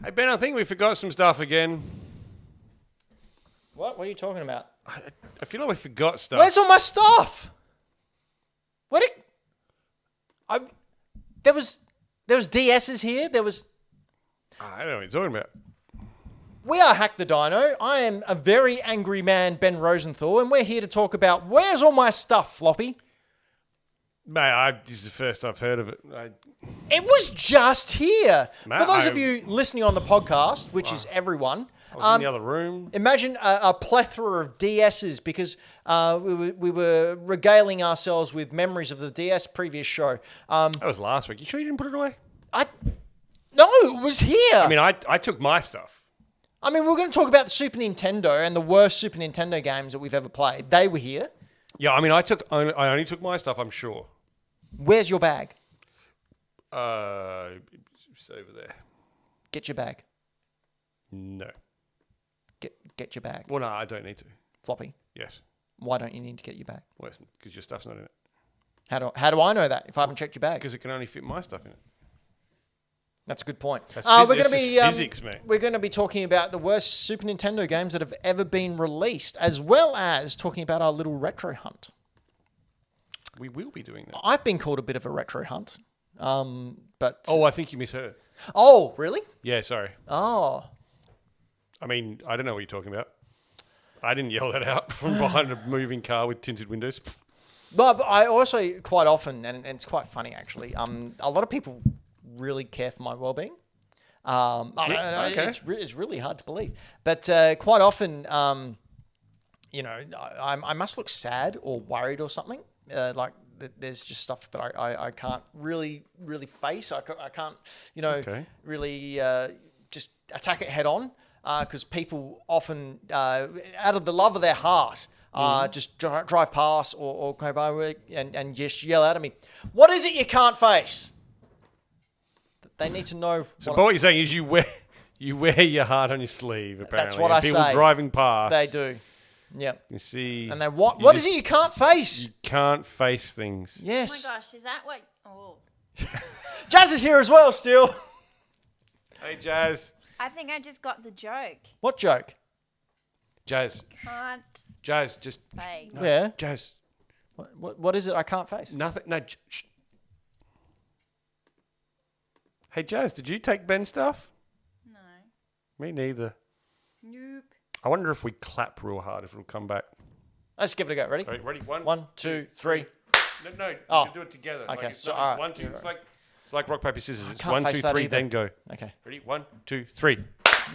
Hey, Ben, I think we forgot some stuff again. What? What are you talking about? I feel like we forgot stuff. Where's all my stuff? What? There was DSs here. There was. I don't know what you're talking about. We are Hack the Dino. I am a very angry man, Ben Rosenthal, and we're here to talk about where's all my stuff, Floppy. Mate, this is the first I've heard of it. It was just here. Mate, For those of you listening on the podcast, which is everyone, I was in the other room. imagine a plethora of DSs because we were regaling ourselves with memories of the DS previous show. That was last week. You sure you didn't put it away? No, it was here. I mean, I took my stuff. I mean, we're going to talk about the Super Nintendo and the worst Super Nintendo games that we've ever played. They were here. Yeah, I mean, I only took my stuff, I'm sure. Where's your bag? It's over there. Get your bag. No. Get your bag. Well, no, I don't need to. Floppy. Yes. Why don't you need to get your bag? Well, because your stuff's not in it. How do I know that if I haven't checked your bag? Because it can only fit my stuff in it. That's a good point. That's physics, mate. We're going to be talking about the worst Super Nintendo games that have ever been released, as well as talking about our little retro hunt. We will be doing that. I've been called a bit of a retro hunt, but Oh, I think you misheard. oh, really? Yeah, sorry. Oh, I mean, I don't know what you're talking about. I didn't yell that out from behind a moving car with tinted windows. but I also quite often, and it's quite funny actually. A lot of people really care for my well-being. I don't know, okay. it's really hard to believe, but quite often, you know, I must look sad or worried or something. Like there's just stuff that I can't really face. I can't, you know, really just attack it head on because people often, out of the love of their heart, just drive past or go by and just yell out at me, "What is it you can't face?" They need to know. But what you're saying is you wear your heart on your sleeve, apparently. That's what I say. People driving past. They do. Yep. You see. And then what is it you can't face? You can't face things. Yes. Oh my gosh, is that what? Oh. Jazz is here as well still. Hey, Jazz. I think I just got the joke. What joke? Jazz. Can't Jazz, just... face. No, Yeah. Jazz. What is it I can't face? Nothing. No. Shh. Hey, Jazz, did you take Ben's stuff? No. Me neither. Nope. I wonder if we clap real hard, if it'll come back. Let's give it a go. Ready? Ready? One, two, three. No, you Oh. can do it together. Okay, Like it's so, not, all it's right. 1, 2. It's like rock, paper, scissors. It's can't 1, 2, face that 3, either. then go. Okay. Ready? 1, 2, 3.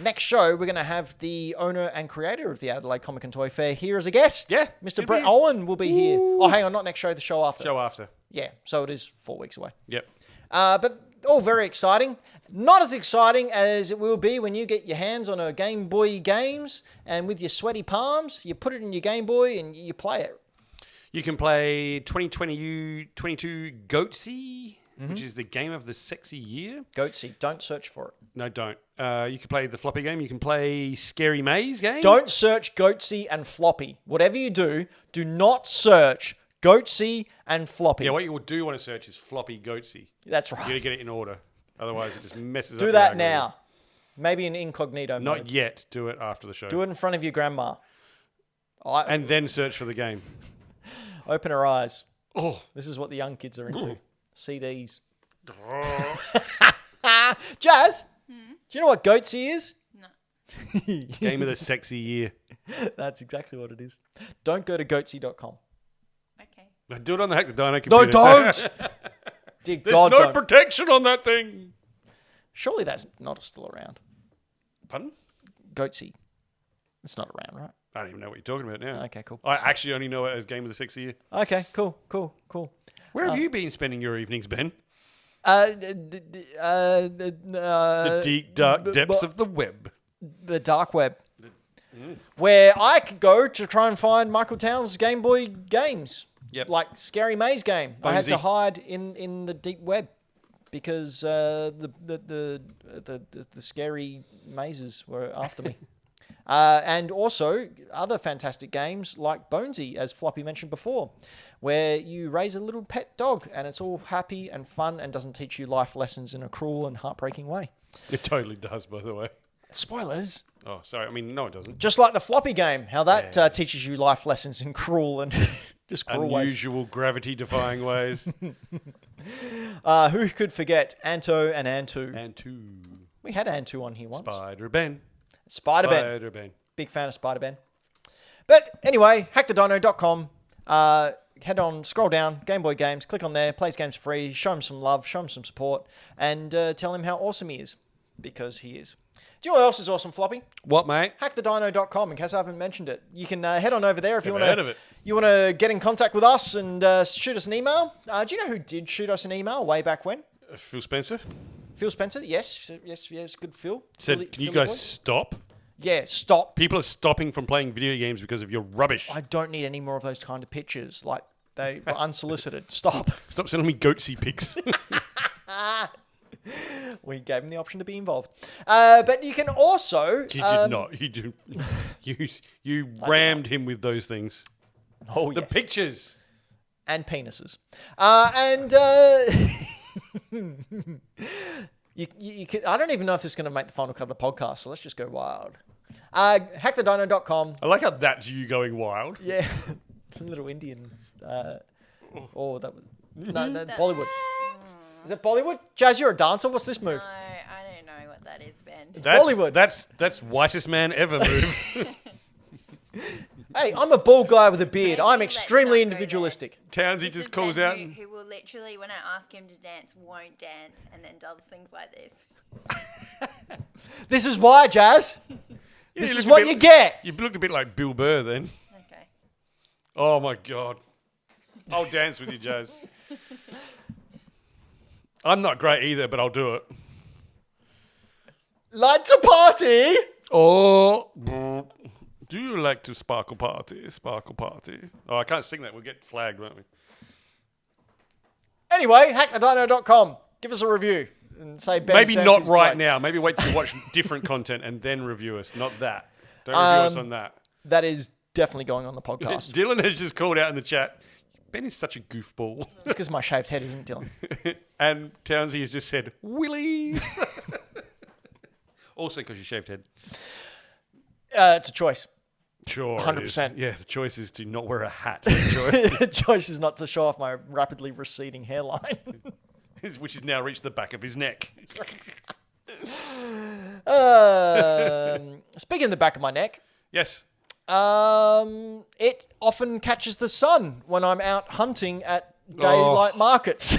Next show, we're going to have the owner and creator of the Adelaide Comic and Toy Fair here as a guest. Yeah, Mr. he'll Brett be- Owen will be here. Oh, hang on, not next show, the show after. Show after. Yeah, so it is 4 weeks away. Yep. But all very exciting. Not as exciting as it will be when you get your hands on a Game Boy games and with your sweaty palms, you put it in your Game Boy and you play it. You can play 2022 Goatsy, which is the game of the sexy year. Goatsy, don't search for it. No, don't. You can play the floppy game. You can play Scary Maze game. Don't search Goatsy and Floppy. Whatever you do not search Goatsy and Floppy. Yeah, what you do want to search is floppy Goatsy. That's You got right. to get it in order. Otherwise, it just messes up. Do your that algorithm. now. Maybe in incognito Not mode. yet. Do it after the show. Do it in front of your grandma. And then search for the game. Open her eyes. Oh. This is what the young kids are into. Ooh. CDs. Jazz, do you know what Goatsy is? No. Game of the sexy year. That's exactly what it is. Don't go to goatsy.com. Okay. No, do it on the Hack the Dino No, computer. don't! Dear There's God, no don't. protection on that thing. Surely that's not still around. Pardon? Goatsy. It's not around, right? I don't even know what you're talking about now. Okay, cool. I actually only know it as Game of the Sexy Year. Okay, cool. Where have you been spending your evenings, Ben? The The deep, dark depths of the web. the dark web, where I could go to try and find Michael Towns' Game Boy games. Yep. Like Scary Maze game. I had to Bonesy. hide in the deep web because the scary mazes were after me. And also other fantastic games like Bonesy, as Floppy mentioned before, where you raise a little pet dog and it's all happy and fun and doesn't teach you life lessons in a cruel and heartbreaking way. It totally does, by the way. Spoilers. Oh, sorry. I mean, no, it doesn't. Just like the Floppy game, how that teaches you life lessons in cruel and just cruel ways. Unusual gravity-defying ways. Who could forget Anto and Antu? Antu. We had Antu on here once. Spider-Ben. Spider-Ben. Spider-Ben. Big fan of Spider-Ben. But anyway, hackthedino.com. Head on, scroll down, Game Boy Games, click on there, plays games free, show him some love, show him some support, and tell him how awesome he is. Because he is. Do you know what else is awesome, Floppy? What, mate? Hackthedino.com, in case I haven't mentioned it. You can head on over there if you Never heard of it. You want to get in contact with us and shoot us an email. Do you know who did shoot us an email way back when? Phil Spencer Phil Spencer? Yes, good Phil. said, "Can you guys stop? Yeah, stop. People are stopping from playing video games because of your rubbish. I don't need any more of those kind of pictures. Like, they were unsolicited. Stop. Stop sending me goatsy pics." We gave him the option to be involved. But you can also... You did not. You did. You rammed him with those things. Oh, The yes. pictures. And penises. You can, I don't even know if this is going to make the final cut of the podcast, so let's just go wild. Hackthedino.com. I like how that's you going wild. Yeah. Little Indian. That was... No, Bollywood. Is it Bollywood? Jazz, you're a dancer. What's this move? No, I don't know what that is, Ben. Bollywood. That's whitest man ever move. Hey, I'm a bald guy with a beard. Maybe I'm let's extremely not go individualistic. Townsy This is just calls Ben out. who will literally, when I ask him to dance, won't dance and then does things like this. This is why, Jazz. Yeah, This you is look what a bit- you get. You looked a bit like Bill Burr then. Okay. Oh my god. I'll dance with you, Jazz. I'm not great either, but I'll do it. Like to party. Oh, do you like to sparkle party? Sparkle party. Oh, I can't sing that. We'll get flagged, won't we? Anyway, hackthedino.com. Give us a review and say Ben's Maybe dance not is right great. now. Maybe wait till you watch different content and then review us. Not that. Don't review us on that. That is definitely going on the podcast. Dylan has just called out in the chat, Ben is such a goofball. It's because my shaved head isn't Dylan. And Townsy has just said, Willies. Also because you shaved head. It's a choice. Sure. 100%. Yeah, the choice is to not wear a hat. The Choice is not to show off my rapidly receding hairline. choice, which has now reached the back of his neck. Speaking of the back of my neck, Yes. it often catches the sun when I'm out hunting at daylight markets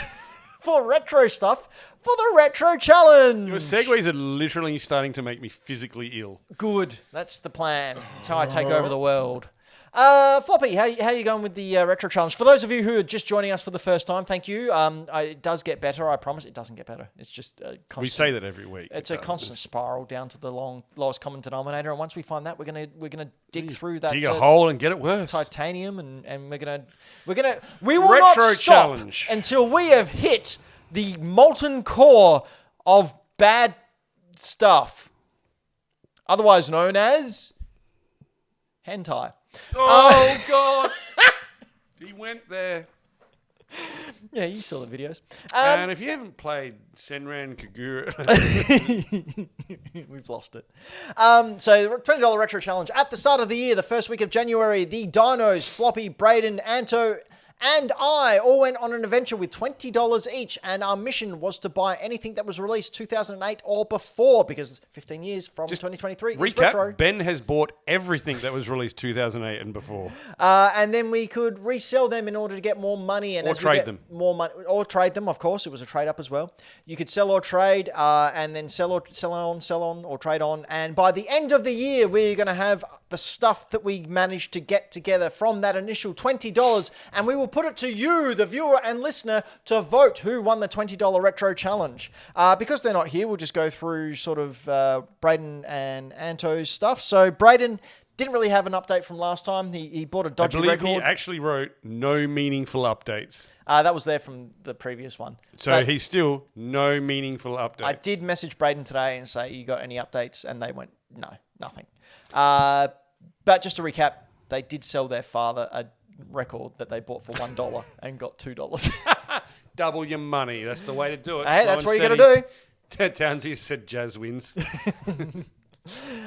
for retro stuff for the Retro Challenge. Your segues are literally starting to make me physically ill. Good. That's the plan. That's how I take over the world. Floppy, how you going with the Retro Challenge? For those of you who are just joining us for the first time, thank you. It does get better, I promise. It doesn't get better. It's just a constant... We say that every week. It's a constant spiral down to the lowest common denominator, and once we find that, we're gonna dig through that Dig a hole and get it worse. titanium, and we will not Retro stop Challenge. until we have hit the molten core of bad stuff, otherwise known as hentai. Oh, God. He went there. Yeah, you saw the videos. And if you haven't played Senran Kagura, We've lost it. So the $20 Retro Challenge. At the start of the year, the first week of January, the Dinos, Floppy, Braden, Anto, and I all went on an adventure with $20 each, and our mission was to buy anything that was released 2008 or before, because 15 years from 2023 is retro. recap, Ben has bought everything that was released 2008 and before. And then we could resell them in order to get more money, and Or as we trade get them. more money, or trade them. Of course, it was a trade up as well. You could sell or trade, and then sell on, or trade on. And by the end of the year, we're going to have the stuff that we managed to get together from that initial $20, and we will put it to you, the viewer and listener, to vote who won the $20 Retro Challenge. Because they're not here, we'll just go through sort of Braden and Anto's stuff. So Braden didn't really have an update from last time. He bought a I dodgy believe record. he actually wrote no meaningful updates. That was there from the previous one. So But he's still no meaningful updates. I did message Braden today and say, you got any updates? And they went, no, nothing. But just to recap, they did sell their father a record that they bought for $1 and got $2. Double your money. That's the way to do it. Hey, Slow that's and what you got to steady. Townsy said Jazz wins. do.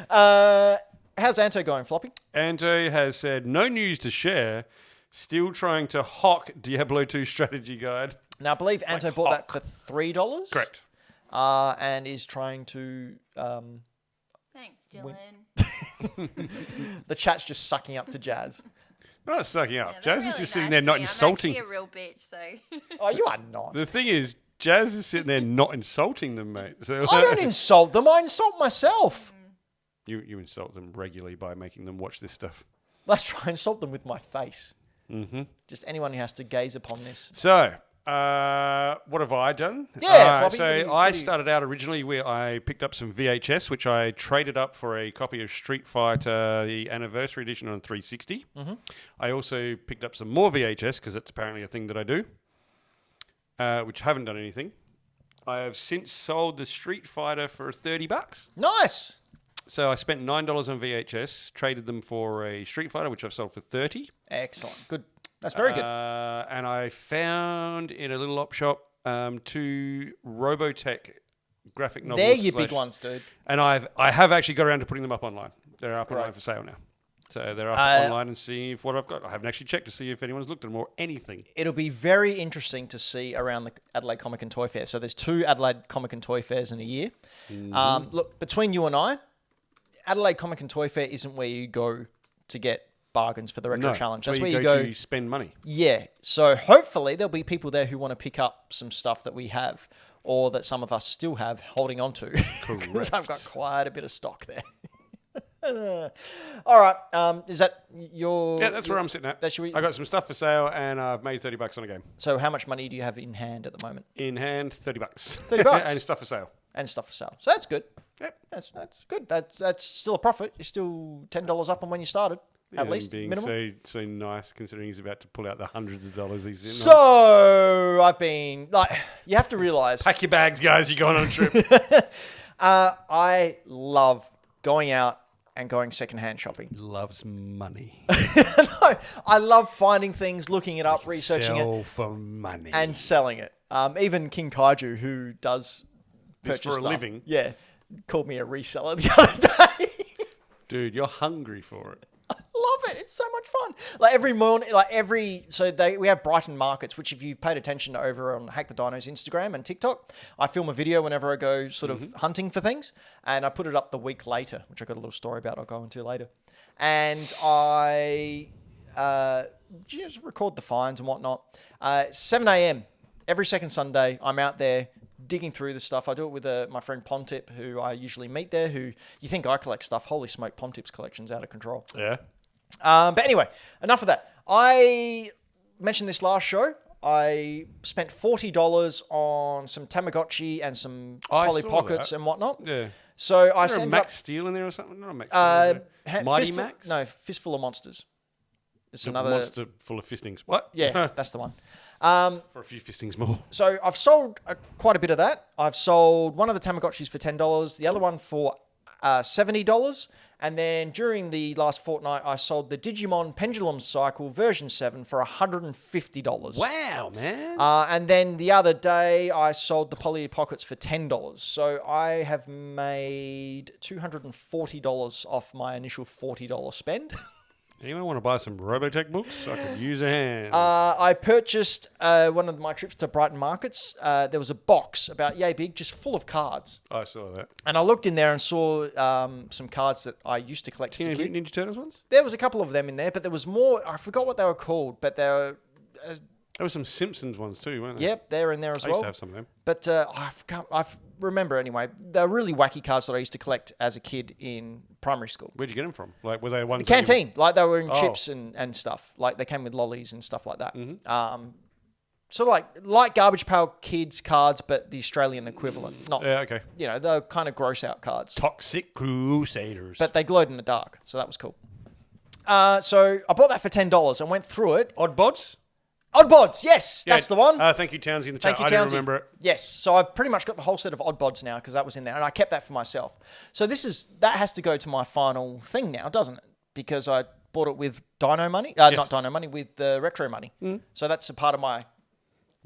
How's Anto going, Floppy? Anto has said, no news to share. Still trying to hock Diablo 2 strategy guide. Now, I believe Anto bought that for $3. Correct. And is trying to... Thanks, Dylan. the chat's just sucking up to Jazz. Not sucking up. Yeah, Jazz they're is just really sitting nice there to not me. insulting. I'm actually a real bitch, so. Oh, you are not. The thing is, Jazz is sitting there not insulting them, mate. So I don't insult them. I insult myself. You insult them regularly by making them watch this stuff. Let's try and insult them with my face. Mm-hmm. Just anyone who has to gaze upon this. So, what have I done? Yeah, Floppy, so what I do you- started out originally where I picked up some VHS, which I traded up for a copy of Street Fighter, the Anniversary Edition on 360. Mm-hmm. I also picked up some more VHS, because that's apparently a thing that I do, which haven't done anything. I have since sold the Street Fighter for $30. Nice. So I spent $9 on VHS, traded them for a Street Fighter, which I've sold for $30. Excellent. Good. That's very good. And I found in a little op shop 2 Robotech graphic novels. They're your big ones, dude. And I have actually got around to putting them up online. They're up online Right. for sale now. So they're up online and see if what I've got. I haven't actually checked to see if anyone's looked at them or anything. It'll be very interesting to see around the Adelaide Comic and Toy Fair. So there's 2 Adelaide Comic and Toy Fairs in a year. Look, between you and I, Adelaide Comic and Toy Fair isn't where you go to get bargains for the Retro Challenge. That's where you go to spend money. Yeah. So hopefully there'll be people there who want to pick up some stuff that we have or that some of us still have holding on to. Because I've got quite a bit of stock there. All right. Is that your... Yeah, that's where I'm sitting at. I got some stuff for sale and I've made $30 on a game. So how much money do you have in hand at the moment? In hand, $30. $30? And stuff for sale. And stuff for sale. So that's good. Yep. That's good. That's still a profit. You're still $10 up on when you started, at least, being minimum. so nice, considering he's about to pull out the hundreds of dollars he's in. So I've been you have to realize. Pack your bags, guys. You're going on a trip. I love going out and going secondhand shopping. Loves money. No, I love finding things, looking it up, researching Sell it, for money. and selling it. Even King Kaiju, who does This purchase for a stuff, living. yeah, called me a reseller the other day. Dude, you're hungry for it. Love it. It's so much fun. Like every morning, we have Brighton markets, which if you've paid attention to over on Hack the Dino's Instagram and TikTok, I film a video whenever I go sort of hunting for things, and I put it up the week later, which I got a little story about I'll go into later. And I just record the finds and whatnot. 7 a.m. every second Sunday, I'm out there digging through the stuff. I do it with my friend Pontip, who I usually meet there, who you think I collect stuff. Holy smoke, Pontip's collection's out of control. Yeah. But anyway, enough of that. I mentioned this last show. I spent $40 on some Tamagotchi and some Polly saw Pockets that. and whatnot. Yeah. So I Is there a ended Max up... Steel in there or something? Not a Max Steel. is there? Mighty Fistful, Max? No, Fistful of Monsters. It's The another... monster full of fistings. What? Yeah, that's the one. For a few fistings more. So I've sold quite a bit of that. I've sold one of the Tamagotchis for $10, the other one for $70. And then during the last fortnight, I sold the Digimon Pendulum Cycle version 7 for $150. Wow, man. And then the other day, I sold the Polly Pockets for $10. So I have made $240 off my initial $40 spend. Anyone want to buy some Robotech books? I could use a hand. I purchased one of my trips to Brighton markets. There was a box about yay big, just full of cards. I saw that. And I looked in there and saw some cards that I used to collect as a Teenage kid. Mutant Ninja Turtles ones? There was a couple of them in there, but there was more. I forgot what they were called, but they were... There were some Simpsons ones too, weren't there? Yep, they're in there as I used well. to have some of them. But I remember anyway. They're really wacky cards that I used to collect as a kid in primary school. Where'd you get them from? Like, were they ones The canteen, like they were in Oh. chips and stuff. Like they came with lollies and stuff like that. Mm-hmm. Sort of like Garbage Pail Kids cards, but the Australian equivalent. Not, Yeah, okay. they're kind of gross out cards. Toxic Crusaders. But they glowed in the dark, so that was cool. So I bought that for $10 and went through it. Odd Bods? Oddbods, yes, that's the one. Thank you, Townsy, in the chat. Thank you, I didn't Townsy. remember it. Yes, so I've pretty much got the whole set of Oddbods now because that was in there, and I kept that for myself. So that has to go to my final thing now, doesn't it? Because I bought it with Dino money, not Dino money, with retro money. So that's a part of my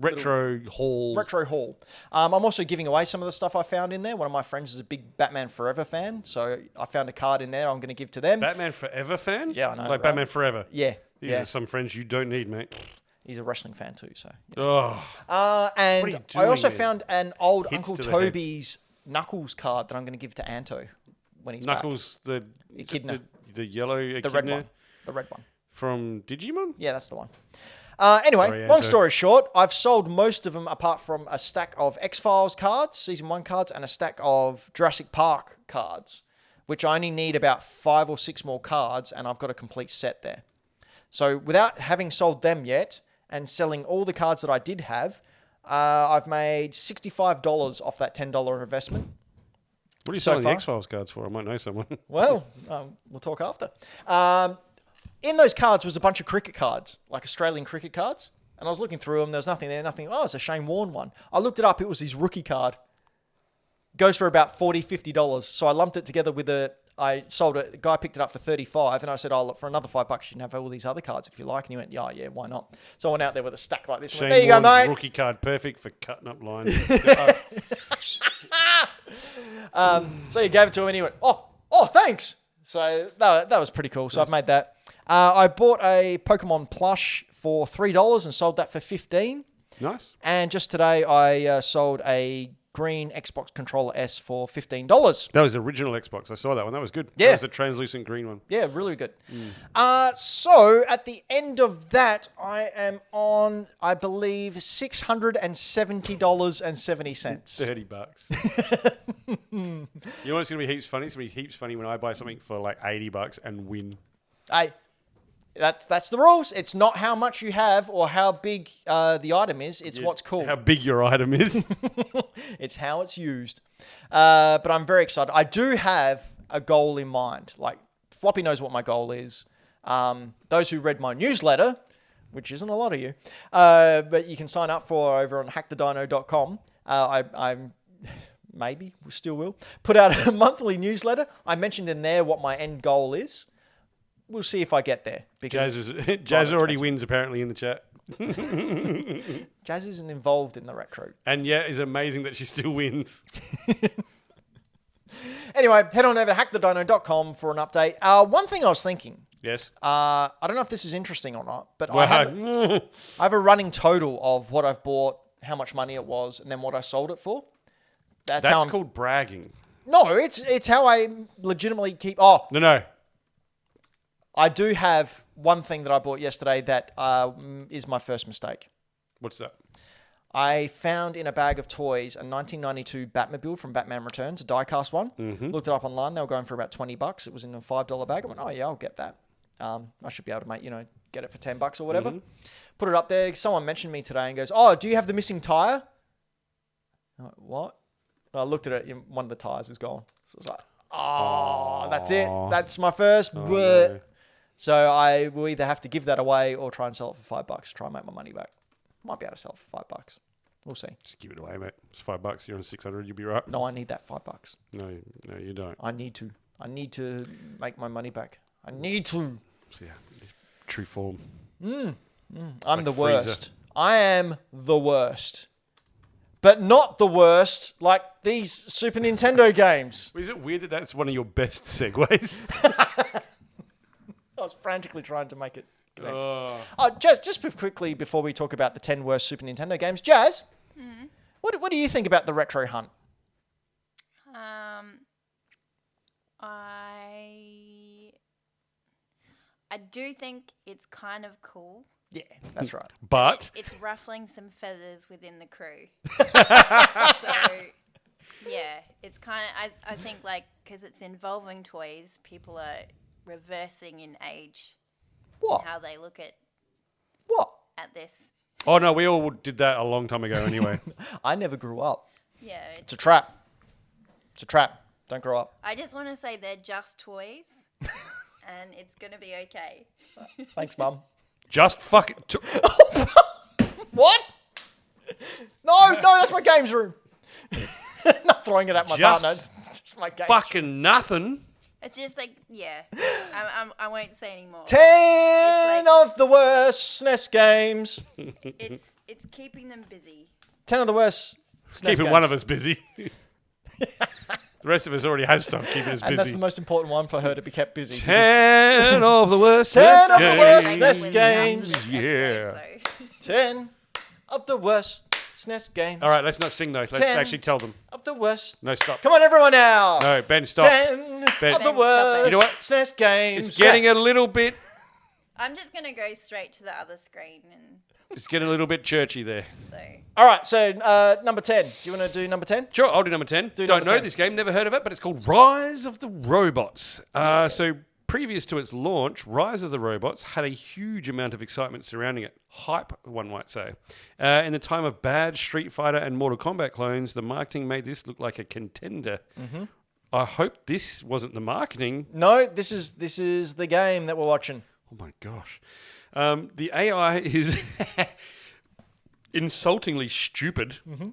Retro haul. retro haul. I'm also giving away some of the stuff I found in there. One of my friends is a big Batman Forever fan, so I found a card in there I'm going to give to them. Batman Forever fan? Yeah, I know, Like right? Batman Forever. Yeah, These yeah. are some friends you don't need, mate. He's a wrestling fan too, so. Yeah. Oh, And What are you I also doing found an old Hits Uncle to the head. Toby's Knuckles card that I'm going to give to Anto when he's Knuckles, the Echidna. the yellow back. The echidna red one. The red one. from Digimon? Yeah, that's the one. Anyway, Sorry, long Anto. story short, I've sold most of them apart from a stack of X-Files cards, Season 1 cards, and a stack of Jurassic Park cards, which I only need about 5 or 6 more cards, and I've got a complete set there. So without having sold them yet, and selling all the cards that I did have, I've made $65 off that $10 investment. What are you So selling the far? X-Files cards for? I might know someone. Well, we'll talk after. In those cards was a bunch of cricket cards, like Australian cricket cards. And I was looking through them. There was nothing there, nothing. Oh, it's a Shane Warne one. I looked it up. It was his rookie card. Goes for about $40, $50. So I lumped it together with I sold it. The guy picked it up for $35. And I said, oh, look, for another $5, you can have all these other cards if you like. And he went, yeah, why not? So I went out there with a stack like this. Shane There you go, Warne's mate. rookie card, perfect for cutting up lines. So you gave it to him and he went, oh, thanks. So that was pretty cool. So I've made that. I bought a Pokemon plush for $3 and sold that for $15. Nice. And just today I sold a green Xbox Controller S for $15. That was the original Xbox. I saw that one. That was good. Yeah. That was the translucent green one. Yeah, really good. So at the end of that, I am on, I believe, $670.70. $30. You know what's going to be heaps funny? It's going to be heaps funny when I buy something for like $80 and win. That's the rules. It's not how much you have or how big the item is. It's what's cool. How big your item is. It's how it's used. But I'm very excited. I do have a goal in mind. Like, Floppy knows what my goal is. Those who read my newsletter, which isn't a lot of you, but you can sign up for over on hackthedino.com. I'm maybe still will put out a monthly newsletter. I mentioned in there what my end goal is. We'll see if I get there. Because Jazz already wins apparently in the chat. Jazz isn't involved in the retro. And yeah, it's amazing that she still wins. Anyway, head on over to hackthedino.com for an update. One thing I was thinking. Yes. I don't know if this is interesting or not, but Well, I have a running total of what I've bought, how much money it was, and then what I sold it for. That's how I'm... called bragging. No, it's how I legitimately keep... Oh, No. I do have one thing that I bought yesterday that is my first mistake. What's that? I found in a bag of toys a 1992 Batmobile from Batman Returns, a die-cast one. Mm-hmm. Looked it up online. They were going for about $20. It was in a $5 bag. I went, oh, yeah, I'll get that. I should be able to get it for $10 or whatever. Mm-hmm. Put it up there. Someone mentioned me today and goes, oh, do you have the missing tire? I went, what? And I looked at it. One of the tires is gone. So I was like, oh, that's it. That's my first. No. So I will either have to give that away or try and sell it for $5. Try and make my money back. Might be able to sell it for $5. We'll see. Just give it away, mate. It's $5. You're on 600. You'll be right. No, I need that $5. No, you don't. I need to make my money back. I need to. So yeah, true form. I'm like the Freezer. worst. I am the worst. But not the worst like these Super Nintendo games. Is it weird that that's one of your best segues? I was frantically trying to make it connect. Oh. Just quickly before we talk about the 10 worst Super Nintendo games, Jazz, what do you think about the retro hunt? I do think it's kind of cool. Yeah, that's right. But It's ruffling some feathers within the crew. Yeah, it's kind of, I think, like, because it's involving toys, people are reversing in age. What? How they look at this. oh no, we all did that a long time ago anyway. I never grew up. Yeah. It's a trap. It's a trap. Don't grow up. I just want to say they're just toys, and it's going to be okay. Thanks, Mum. Just fucking. What? No, that's my games room. Not throwing it at my Just partner. Just my games. Fucking nothing. It's just like, yeah. I won't say anymore. 10 It's of the worst SNES games. It's keeping them busy. 10 of the worst SNES Keeping games. one of us busy. The rest of us already has stuff keeping us And that's busy. the most important one for her to be kept busy. 10 of the worst 10 of the worst games. SNES games. Yeah. 10 of the worst SNES games. All right, let's not sing though. Let's 10 actually tell them. of the worst. No, stop. Come on, everyone now. No, Ben, stop. 10 Ben. of the Ben, stop worst it. You know what? SNES games. It's getting a little bit. I'm just gonna go straight to the other screen, and It's getting a little bit churchy there. so All right, so number 10. Do you want to do number 10? Sure, I'll do number 10. Don't number know 10. this game, never heard of it, but it's called Rise of the Robots. So previous to its launch, Rise of the Robots had a huge amount of excitement surrounding it. Hype, one might say. In the time of bad Street Fighter and Mortal Kombat clones, the marketing made this look like a contender. Mm-hmm. I hope this wasn't the marketing. No, this is the game that we're watching. Oh my gosh. The AI is insultingly stupid. Mm-hmm.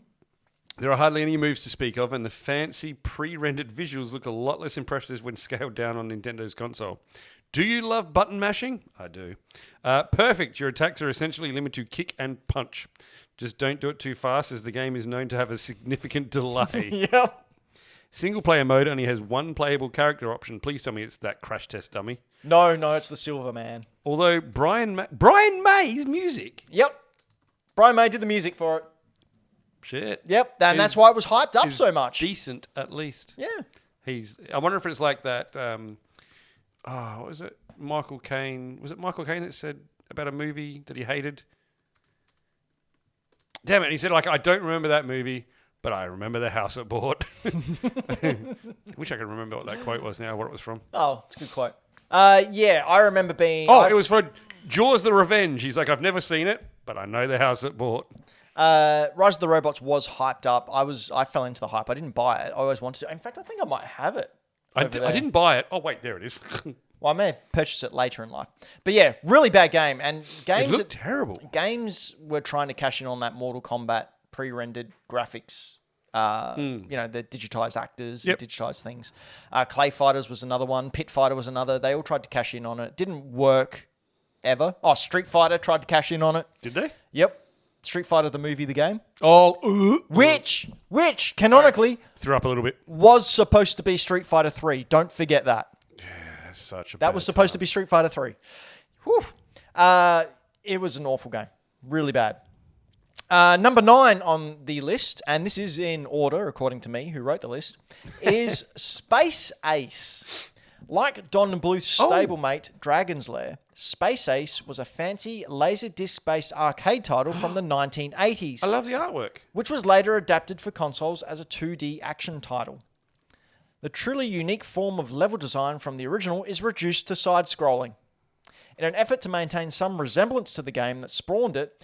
There are hardly any moves to speak of, and the fancy pre-rendered visuals look a lot less impressive when scaled down on Nintendo's console. Do you love button mashing? I do. Perfect. Your attacks are essentially limited to kick and punch. Just don't do it too fast, as the game is known to have a significant delay. Yep. Single player mode only has one playable character option. Please tell me it's that crash test dummy. No, it's the Silver Man. Although Brian May's music. Yep. Brian May did the music for it. Shit. Yep, and Is- that's why it was hyped up is so much. Decent, at least. Yeah. I wonder if it's like that. What was it? Michael Caine. Was it Michael Caine that said about a movie that he hated? Damn it! He said like, I don't remember that movie, but I remember the house it bought. I wish I could remember what that quote was now. What it was from? Oh, it's a good quote. Yeah, I remember being. Oh, it was for Jaws: The Revenge. He's like, I've never seen it, but I know the house it bought. Rise of the Robots was hyped up. I fell into the hype. I didn't buy it. I always wanted to. In fact, I think I might have it. I over there. didn't buy it. Oh wait, there it is. Well, I may have purchased it later in life. But yeah, really bad game. And It games looked terrible. games were trying to cash in on that Mortal Kombat pre-rendered graphics. You know, the digitized actors, Yep. digitized things. Clay Fighters was another one. Pit Fighter was another. They all tried to cash in on it. Didn't work ever. Oh, Street Fighter tried to cash in on it. Did they? Yep. Street Fighter, the movie, the game. Oh, Which canonically threw up a little bit. was supposed to be Street Fighter 3. Don't forget that. That's such a That was supposed to be Street Fighter 3. Whew. It was an awful game. Really bad. Number 9 on the list, and this is in order, according to me, who wrote the list, is Space Ace. Like Don Bluth's stablemate, Dragon's Lair, Space Ace was a fancy laser disc-based arcade title from the 1980s, I love the artwork. which was later adapted for consoles as a 2D action title. The truly unique form of level design from the original is reduced to side-scrolling. In an effort to maintain some resemblance to the game that spawned it,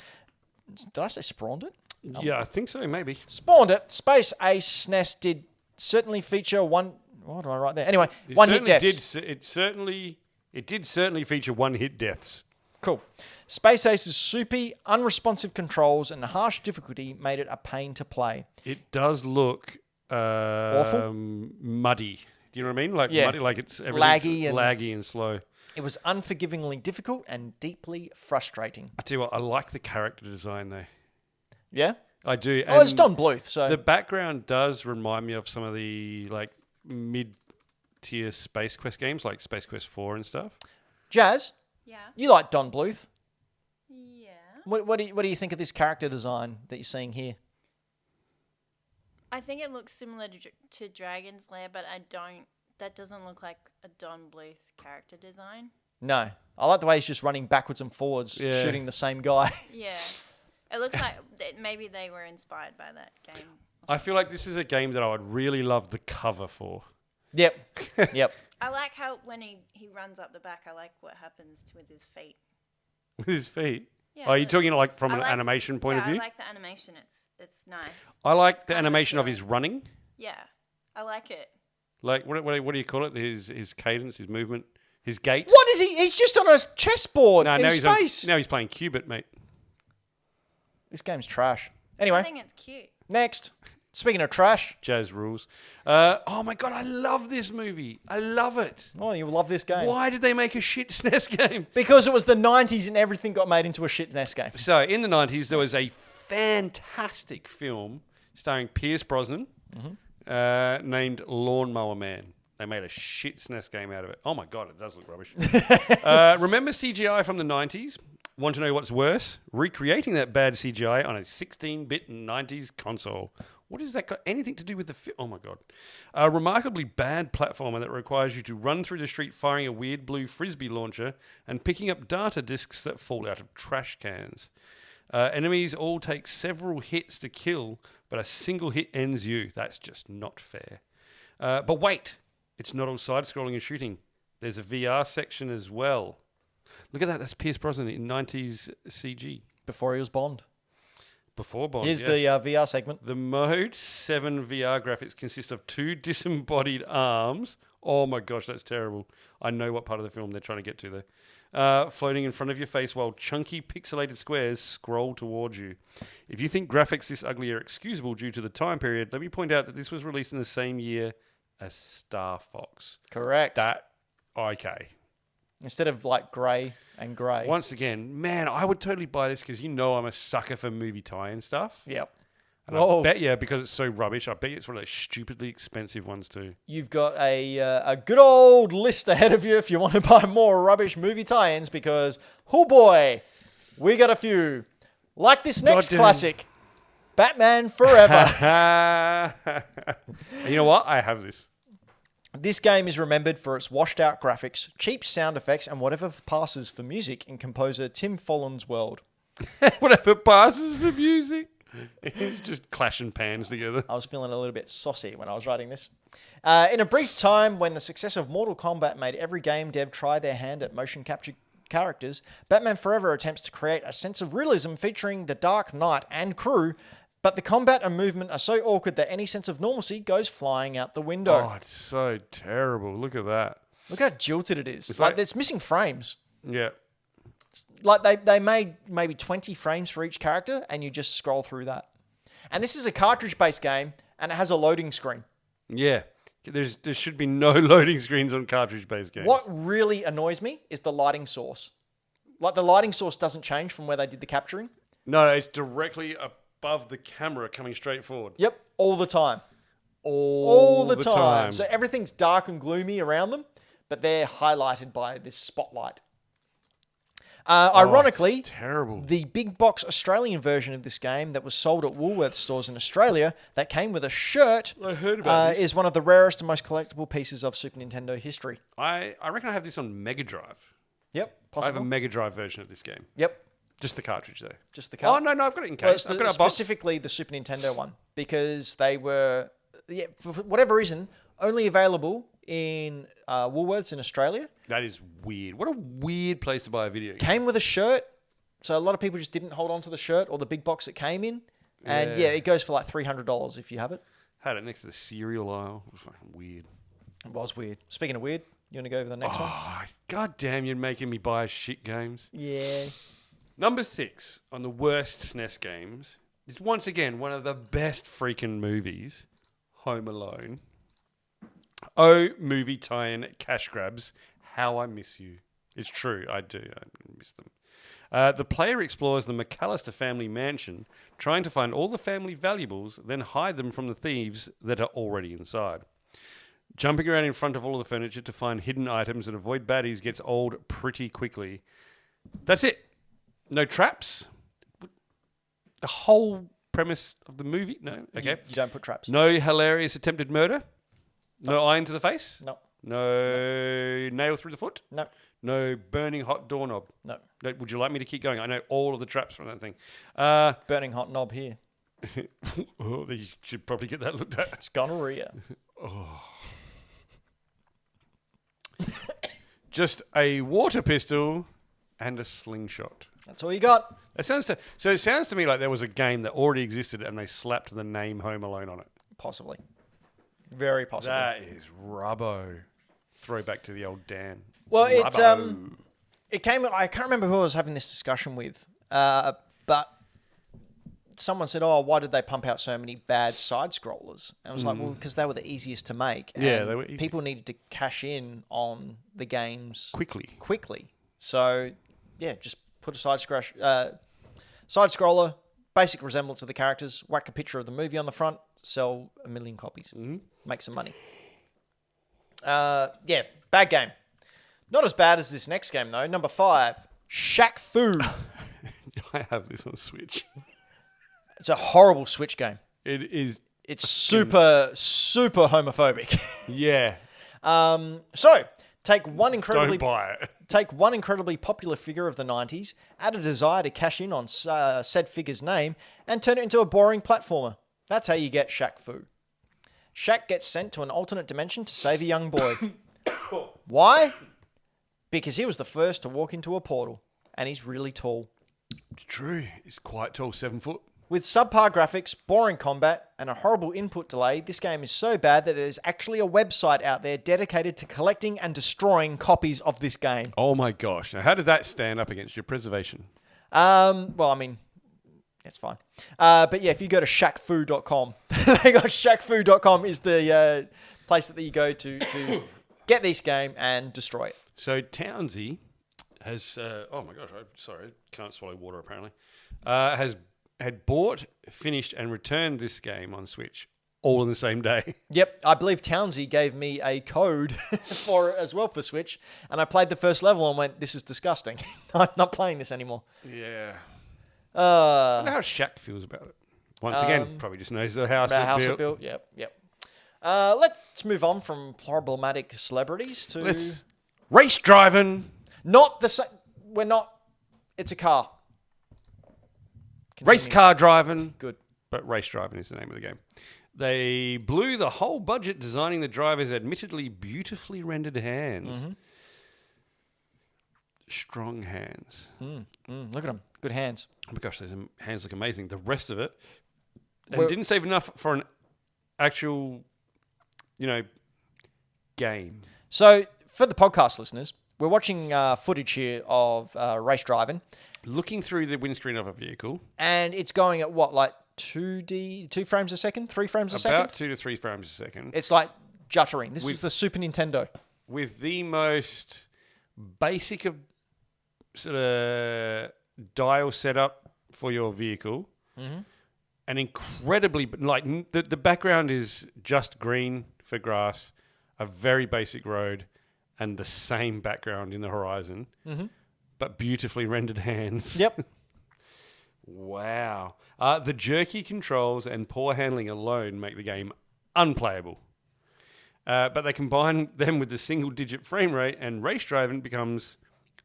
did I say spawned it? Yeah, I think so. Maybe. Spawned it. Space Ace SNES did certainly feature one. What do I write there? Anyway, one hit deaths. It did certainly feature one hit deaths. Cool. Space Ace's soupy, unresponsive controls and harsh difficulty made it a pain to play. It does look Awful? muddy. Do you know what I mean? Like Yeah. muddy, like it's everything's Laggy laggy and- and slow. It was unforgivingly difficult and deeply frustrating. I tell you what, I like the character design though. Yeah? I do. Oh, it's and Don Bluth, so... The background does remind me of some of the like mid-tier Space Quest games, like Space Quest 4 and stuff. Jazz, yeah, you like Don Bluth. yeah. What do you think of this character design that you're seeing here? I think it looks similar to Dragon's Lair, but that doesn't look like a Don Bluth character design. No. I like the way he's just running backwards and forwards, Yeah. shooting the same guy. Yeah, it looks like maybe they were inspired by that game. I feel like this is a game that I would really love the cover for. Yep. Yep. I like how when he runs up the back, I like what happens with his feet. With his feet. Yeah, Are you but- talking like from I an like- animation point of view? I like the animation. It's nice. I like the kind of animation of appealing. his running. Yeah, I like it. Like what do you call it? His cadence, his movement, his gait. What is he? He's just on a chessboard in now space. now he's playing Cubit, mate. This game's trash. I Anyway, think it's cute. next. Speaking of trash, Jazz rules. Oh my god, I love this movie. I love it. well, you love this game. Why did they make a shit SNES game? Because it was the 90s and everything got made into a shit NES game. So in the 90s, there was a fantastic film starring Pierce Brosnan named Lawnmower Man. They made a shit SNES game out of it. Oh my god, it does look rubbish. Remember CGI from the 90s? Want to know what's worse? Recreating that bad CGI on a 16-bit 90s console. What has that got anything to do with the film? Oh my god. A remarkably bad platformer that requires you to run through the street firing a weird blue frisbee launcher and picking up data discs that fall out of trash cans. Enemies all take several hits to kill, but a single hit ends you. That's just not fair. But wait, it's not all side-scrolling and shooting. There's a VR section as well. Look at that. That's Pierce Brosnan in 90s CG. Before he was Bond. Before Bond, Here's yes. the VR segment. The Mode 7 VR graphics consist of 2 disembodied arms. Oh my gosh, that's terrible. I know what part of the film they're trying to get to there. Floating in front of your face while chunky pixelated squares scroll towards you. If you think graphics this ugly are excusable due to the time period, let me point out that this was released in the same year as Star Fox. Correct. Okay. Instead of like grey and grey. Once again, man, I would totally buy this because you know I'm a sucker for movie tie-in stuff. Yep. And I bet you, because it's so rubbish, I bet you it's one of those stupidly expensive ones too. You've got a good old list ahead of you if you want to buy more rubbish movie tie-ins because, oh boy, we got a few. Like this next Goddamn. classic, Batman Forever. And you know what? I have this. This game is remembered for its washed-out graphics, cheap sound effects, and whatever passes for music in composer Tim Follin's world. Whatever passes for music. It's just clashing pans together. I was feeling a little bit saucy when I was writing this. In a brief time, when the success of Mortal Kombat made every game dev try their hand at motion capture characters, Batman Forever attempts to create a sense of realism featuring the Dark Knight and crew, but the combat and movement are so awkward that any sense of normalcy goes flying out the window. Oh, it's so terrible. Look at that. Look how jilted it is. It's Like, like- it's missing frames. Yeah. Like they made maybe 20 frames for each character and you just scroll through that. And this is a cartridge-based game and it has a loading screen. Yeah. There should be no loading screens on cartridge-based games. What really annoys me is the lighting source. Like the lighting source doesn't change from where they did the capturing. No, it's directly above the camera coming straight forward. Yep, all the time. All the time. So everything's dark and gloomy around them, but they're highlighted by this spotlight. Ironically, it's terrible. the big box Australian version of this game that was sold at Woolworths stores in Australia that came with a shirt I heard about this. is one of the rarest and most collectible pieces of Super Nintendo history. I reckon I have this on Mega Drive. Yep, I have possible. a Mega Drive version of this game. Yep, Just the cartridge, though. just the Oh, card. no, I've got it in Well, case. it's I've got a box. specifically the Super Nintendo one because they were, for whatever reason, only available in Woolworths in Australia. That is weird. What a weird place to buy a video game. Came with a shirt, so a lot of people just didn't hold on to the shirt or the big box it came in. And Yeah. yeah, it goes for like $300 if you have it. Had it next to the cereal aisle. It was fucking weird. It was weird. Speaking of weird, you want to go over the next one? Oh, God damn, you're making me buy shit games. Yeah. Number 6 on the worst SNES games is once again one of the best freaking movies, Home Alone. Oh, movie tie-in cash grabs. How I miss you. It's true, I do. I miss them. The player explores the McAllister family mansion, trying to find all the family valuables, then hide them from the thieves that are already inside. Jumping around in front of all the furniture to find hidden items and avoid baddies gets old pretty quickly. That's it. No traps. The whole premise of the movie? No? Okay. You don't put traps. No hilarious attempted murder? No iron to the face? No. No nail through the foot? No. No burning hot doorknob? No. No, would you like me to keep going? I know all of the traps from that thing. Burning hot knob here. Oh, you should probably get that looked at. It's gonorrhea. Just a water pistol and a slingshot. That's all you got. It sounds to me like there was a game that already existed and they slapped the name Home Alone on it. Possibly. Very possibly. That is rubbo. Throwback to the old Dan. Well, Rubbo. it came. I can't remember who I was having this discussion with, but someone said, "Oh, why did they pump out so many bad side scrollers?" And I was like, "Well, because they were the easiest to make. Yeah, and they were easy. People needed to cash in on the games quickly. So, yeah, just put a side scroller, basic resemblance of the characters, whack a picture of the movie on the front, sell 1 million copies, make some money. Yeah, bad game. Not as bad as this next game though. Number 5, Shaq Fu. I have this on Switch. It's a horrible Switch game. It is. It's super homophobic. Yeah. So take one incredibly Don't buy it. Take one incredibly popular figure of the 90s, add a desire to cash in on said figure's name, and turn it into a boring platformer. That's how you get Shaq Fu. Shaq gets sent to an alternate dimension to save a young boy. Why? Because he was the first to walk into a portal, and he's really tall. It's true. It's quite tall, 7 foot. With subpar graphics, boring combat, and a horrible input delay, this game is so bad that there's actually a website out there dedicated to collecting and destroying copies of this game. Oh my gosh. Now, how does that stand up against your preservation? Well, I mean, it's fine. But yeah, if you go to shackfu.com, they got shackfu.com is the place that you go to get this game and destroy it. So Townsy has, oh my gosh, sorry, I can't swallow water apparently, had bought, finished, and returned this game on Switch all in the same day. Yep, I believe Townsy gave me a code for it as well for Switch, and I played the first level and went, "This is disgusting. I'm not playing this anymore." Yeah. I wonder how Shaq feels about it. Once again, probably just knows the house is built. Yep. Let's move on from problematic celebrities to race driving. Not the same. We're not. It's a car. Race car driving. Good. But race driving is the name of the game. They blew the whole budget designing the driver's admittedly beautifully rendered hands. Mm-hmm. Strong hands. Look at them. Good hands. Oh my gosh, those hands look amazing. The rest of it, Well- didn't save enough for an actual, game. So, for the podcast listeners, we're watching footage here of race driving, Looking through the windscreen of a vehicle, and it's going at what, like 2 frames a second, 3 frames a second? about 2 to 3 frames a second, It's like juttering. This is the Super Nintendo. with the most basic of sort of dial setup for your vehicle, and incredibly, the background is just green for grass, a very basic road, and the same background in the horizon, but beautifully rendered hands. Yep. Wow. The jerky controls and poor handling alone make the game unplayable. But they combine them with the single-digit frame rate, and race driving becomes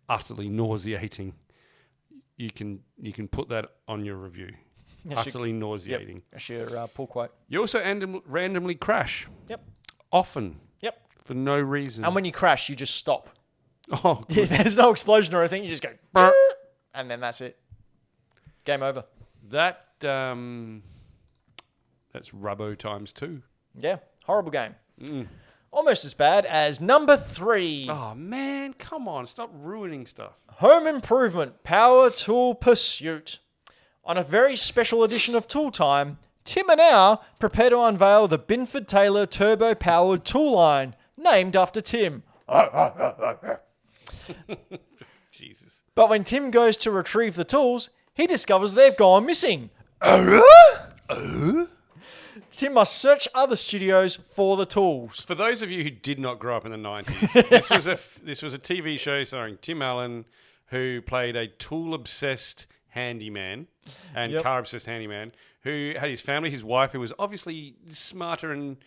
utterly nauseating. You can put that on your review. Utterly nauseating. That's your pull quote. You also randomly crash. Yep. Often. Yep. For no reason. And when you crash, you just stop. Oh, good. There's no explosion or anything. You just go, "Brr," and then that's it. Game over. That's Rubbo times 2. Yeah. Horrible game. Almost as bad as number 3. Oh, man. Come on. Stop ruining stuff. Home Improvement Power Tool Pursuit. On a very special edition of Tool Time, Tim and Al prepare to unveil the Binford Taylor turbo-powered tool line, named after Tim. Jesus. But when Tim goes to retrieve the tools, he discovers they've gone missing. Tim must search other studios for the tools. For those of you who did not grow up in the 90s, this was a TV show starring Tim Allen, who played a tool-obsessed handyman and car-obsessed handyman, who had his family, his wife, who was obviously smarter and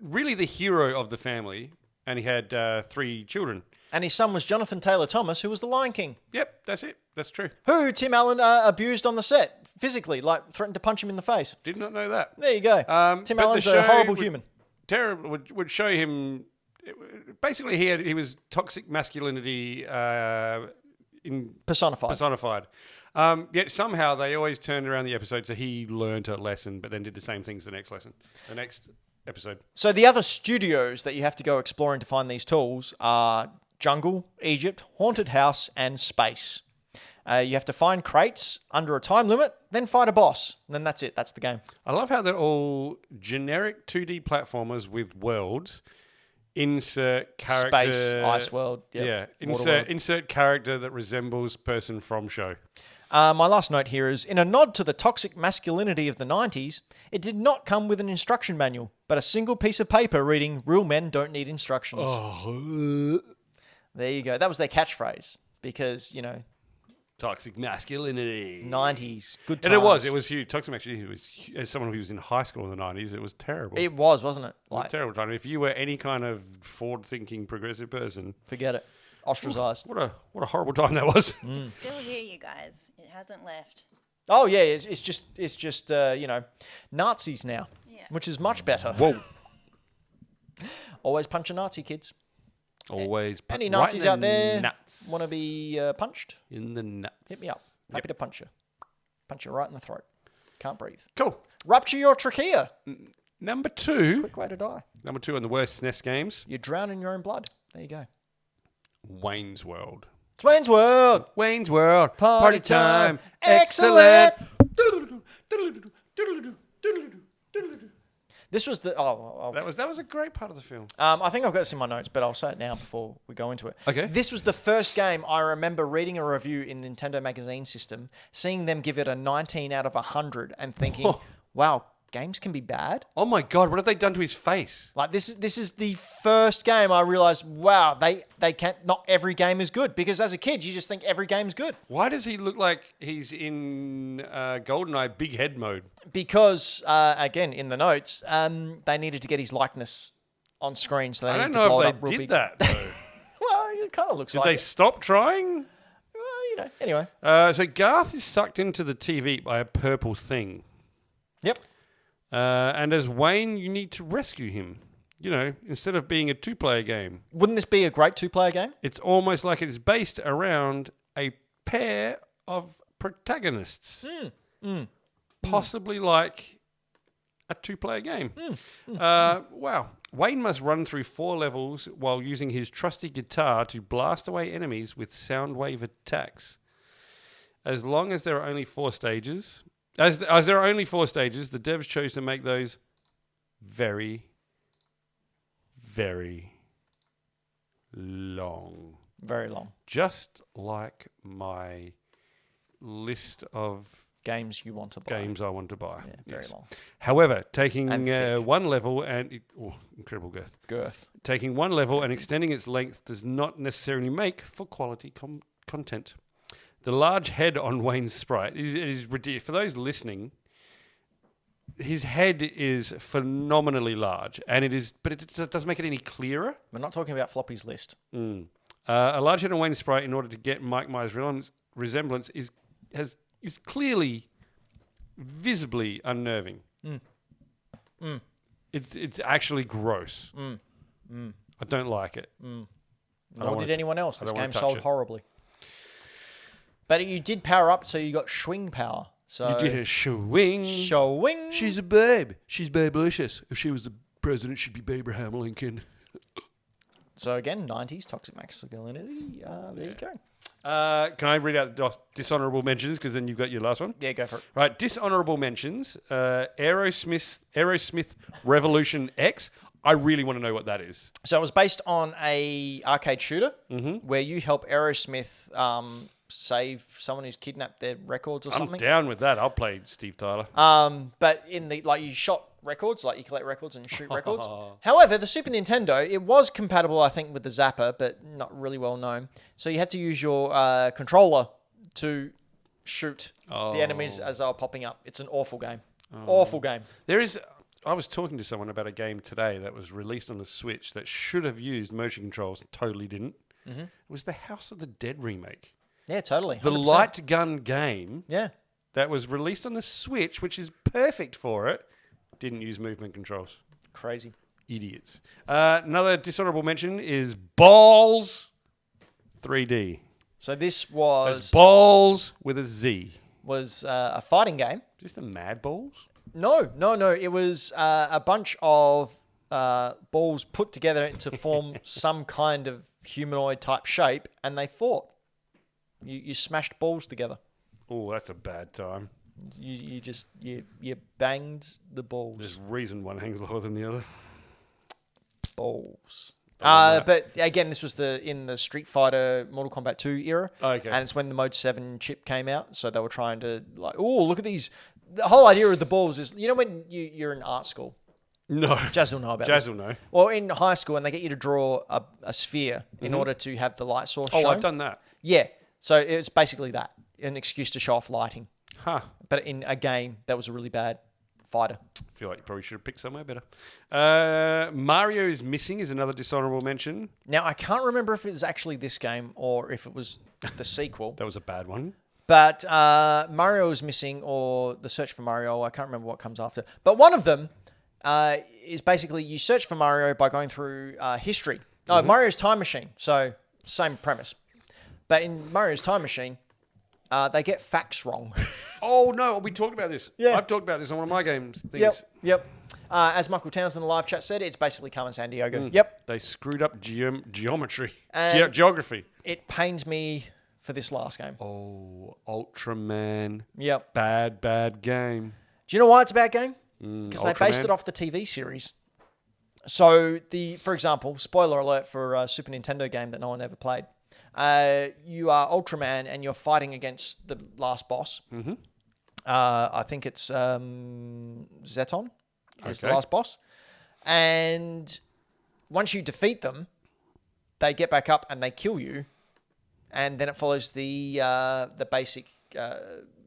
really the hero of the family, and he had 3 children. And his son was Jonathan Taylor Thomas, who was the Lion King. Yep, that's it. That's true. Who Tim Allen abused on the set, physically, like threatened to punch him in the face. Did not know that. There you go. Tim but Allen's the a show horrible human. Terrible would show him. Basically, he was toxic masculinity Personified. Yet somehow they always turned around the episode so he learned a lesson, but then did the same things the next episode. So the other studios that you have to go exploring to find these tools are Jungle, Egypt, Haunted House, and Space. You have to find crates under a time limit, then fight a boss. And then that's it. That's the game. I love how they're all generic 2D platformers with worlds. Insert character. Space, ice world. Yeah. Water world. Insert character that resembles person from show. My last note here is, in a nod to the toxic masculinity of the 90s, it did not come with an instruction manual, but a single piece of paper reading, "Real men don't need instructions." Oh. There you go. That was their catchphrase because, Toxic masculinity. 90s. Good times. And it was huge. Toxic masculinity was, as someone who was in high school in the 90s, it was terrible. It was, wasn't it? It was a terrible time. If you were any kind of forward-thinking, progressive person, forget it. Ostracized. what a horrible time that was. It's still here, you guys. It hasn't left. Oh yeah, it's just Nazis now, Yeah. which is much better. Whoa. Always punch a Nazi, kids. Always. Any right Nazis in the out there nuts. want to be punched? In the nuts. Hit me up. Happy to punch you. Punch you right in the throat. Can't breathe. Cool. Rupture your trachea. Number 2. Quick way to die. Number 2 on the worst SNES games. You drown in your own blood. There you go. Wayne's World. It's Wayne's World. Wayne's World. Party time. Excellent. This was the That was a great part of the film. I think I've got this in my notes, but I'll say it now before we go into it. Okay. This was the first game I remember reading a review in Nintendo Magazine System, seeing them give it a 19 out of 100 and thinking, wow, games can be bad? Oh my God, what have they done to his face? Like this is the first game I realized, wow, they can't, not every game is good, because as a kid you just think every game's good. Why does he look like he's in GoldenEye big head mode? Because again, in the notes, they needed to get his likeness on screen, so they I needed don't to blow know it if up they real did big. that though. Well, it kind of looks Did like they it. stop trying? Well, anyway. So Garth is sucked into the TV by a purple thing. Yep. And as Wayne, you need to rescue him. Instead of being a 2-player game. Wouldn't this be a great 2-player game? It's almost like it is based around a pair of protagonists. Possibly like a 2-player game. Wow. Wayne must run through 4 levels while using his trusty guitar to blast away enemies with sound wave attacks. As long as there are only 4 stages... As there are only 4 stages, the devs chose to make those very, very long. Very long. Just like my list of Games you want to buy. games I want to buy. Yeah, very long. However, taking And thick. one level incredible Girth. Taking one level and extending its length does not necessarily make for quality content. The large head on Wayne's sprite is ridiculous. For those listening, his head is phenomenally large, and but it doesn't make it any clearer. We're not talking about Floppy's list. A large head on Wayne's sprite, in order to get Mike Myers' resemblance, is clearly, visibly unnerving. It's actually gross. I don't like it. Nor did anyone else. I This don't wanna game touch sold it. horribly. But you did power up, so you got swing power. So You did a swing. showing. She's a babe. She's babelicious. If she was the president, she'd be Abraham Lincoln. So again, 90s toxic masculinity. There you go. Can I read out the dishonorable mentions? Because then you've got your last one. Yeah, go for it. Right, dishonorable mentions. Aerosmith Revolution X. I really want to know what that is. So it was based on a arcade shooter where you help Aerosmith save someone who's kidnapped their records or I'm something. down with that. I'll play Steve Tyler. But in the you shot records, like you collect records and shoot records. However, the Super Nintendo, it was compatible, I think, with the Zapper, but not really well known. So you had to use your controller to shoot the enemies as they were popping up. It's an awful game. Awful game. I was talking to someone about a game today that was released on the Switch that should have used motion controls and totally didn't. It was the House of the Dead remake. Yeah, totally. The 100%. light gun game Yeah. that was released on the Switch, which is perfect for it, didn't use movement controls. Crazy. Idiots. Another dishonorable mention is Balls 3D. So this It's was Balls with a Z. a fighting game. Just the Mad Balls? No. It was a bunch of balls put together to form some kind of humanoid type shape, and they fought. You smashed balls together. Oh, that's a bad time. You banged the balls. There's reason one hangs lower than the other. Balls. Other than But again, this was in the Street Fighter Mortal Kombat 2 era. Okay. And it's when the Mode 7 chip came out. So they were trying to, like, oh, look at these. The whole idea of the balls is, you know, when you're in art school. No. Jazz will know about Jazz this. will know. Well, in high school, and they get you to draw a sphere in order to have the light source shown. Oh, I've done that. Yeah. So it's basically that. An excuse to show off lighting. Huh. But in a game, that was a really bad fighter. I feel like you probably should have picked somewhere better. Mario is Missing is another dishonorable mention. Now, I can't remember if it was actually this game or if it was the sequel. That was a bad one. But Mario is Missing or The Search for Mario. I can't remember what comes after. But one of them is basically you search for Mario by going through history. Oh, Mario's Time Machine. So, same premise. But in Mario's Time Machine, they get facts wrong. Oh, no. We talked about this. Yeah. I've talked about this on one of my games. Things. Yep. As Michael Townsend in the live chat said, it's basically Carmen Sandiego. Mm. Yep. They screwed up geometry. And- Geography. It pains me for this last game. Oh, Ultraman. Yep. Bad game. Do you know why it's a bad game? Because they based Ultraman? it off the TV series. So, for example, spoiler alert for a Super Nintendo game that no one ever played. You are Ultraman and you're fighting against the last boss. Mm-hmm. I think it's Zeton is the Okay. last boss. And once you defeat them, they get back up and they kill you. And then it follows the basic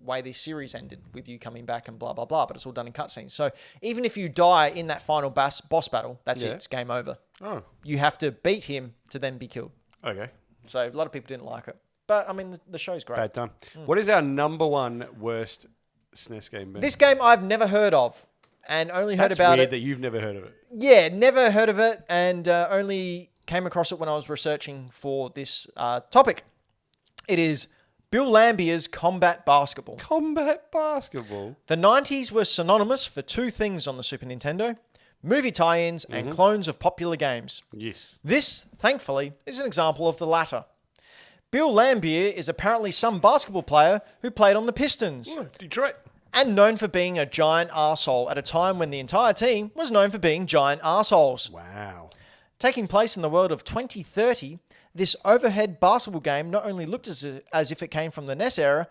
way this series ended with you coming back and blah, blah, blah. But it's all done in cutscenes. So even if you die in that final boss battle, that's it. It's game over. Oh, You have to beat him to then be killed. okay. So a lot of people didn't like it. But, I mean, the show's great. Bad time. What is our number one worst SNES game? Ben? This game I've never heard of and only heard That's about weird it. that you've never heard of it. Yeah, never heard of it and only came across it when I was researching for this topic. It is Bill Lambier's Combat Basketball. Combat basketball. The 90s were synonymous for two things on the Super Nintendo: movie tie-ins and clones of popular games. Yes. This, thankfully, is an example of the latter. Bill Lambier is apparently some basketball player who played on the Pistons Oh, Detroit. and known for being a giant arsehole at a time when the entire team was known for being giant arseholes. Wow. Taking place in the world of 2030, this overhead basketball game not only looked as if it came from the NES era,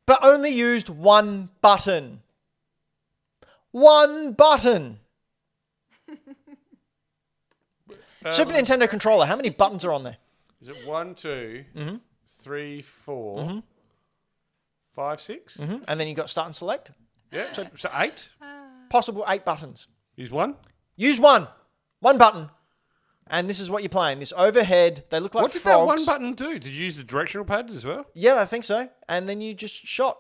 but only used one button. One button! Super Nintendo controller, how many buttons are on there? Is it 1, 2, 3, 4, 5, 6? And then you got start and select. Yeah. So 8. Possible 8 buttons. Use 1. Use one. One button. And this is what you're playing. This overhead, they look like What did frogs. that one button do? Did you use the directional pad as well? Yeah, I think so. And then you just shot.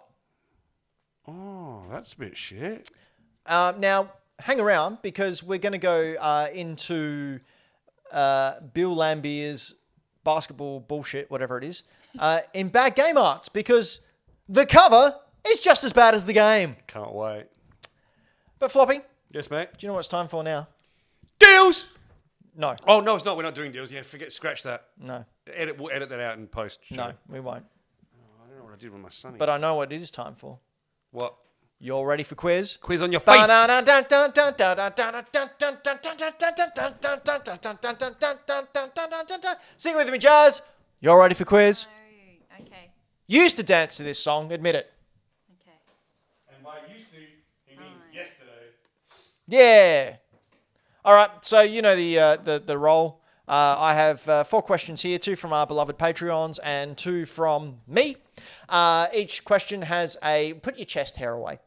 Oh, that's a bit shit. Now, hang around because we're going to go into Bill Lambier's basketball bullshit, whatever it is, in bad game arts because the cover is just as bad as the game. Can't wait. But Floppy, do Yes, mate. you know what it's time for now? Deals! No. Oh, no, it's not. We're not doing deals. Yeah, scratch that. No. We'll edit that out in post. Sure. No, we won't. Oh, I don't know what I did with my sonny. But I know what it is time for. What? You're ready for quiz? Quiz on your face. Sing with me, Jazz. You're ready for quiz? Oh, okay. You used to dance to this song, admit it. Okay. And by used to, he means yesterday. Yeah. All right. So you know the role. I have 4 questions here, 2 from our beloved Patreons and 2 from me. Each question has put your chest hair away.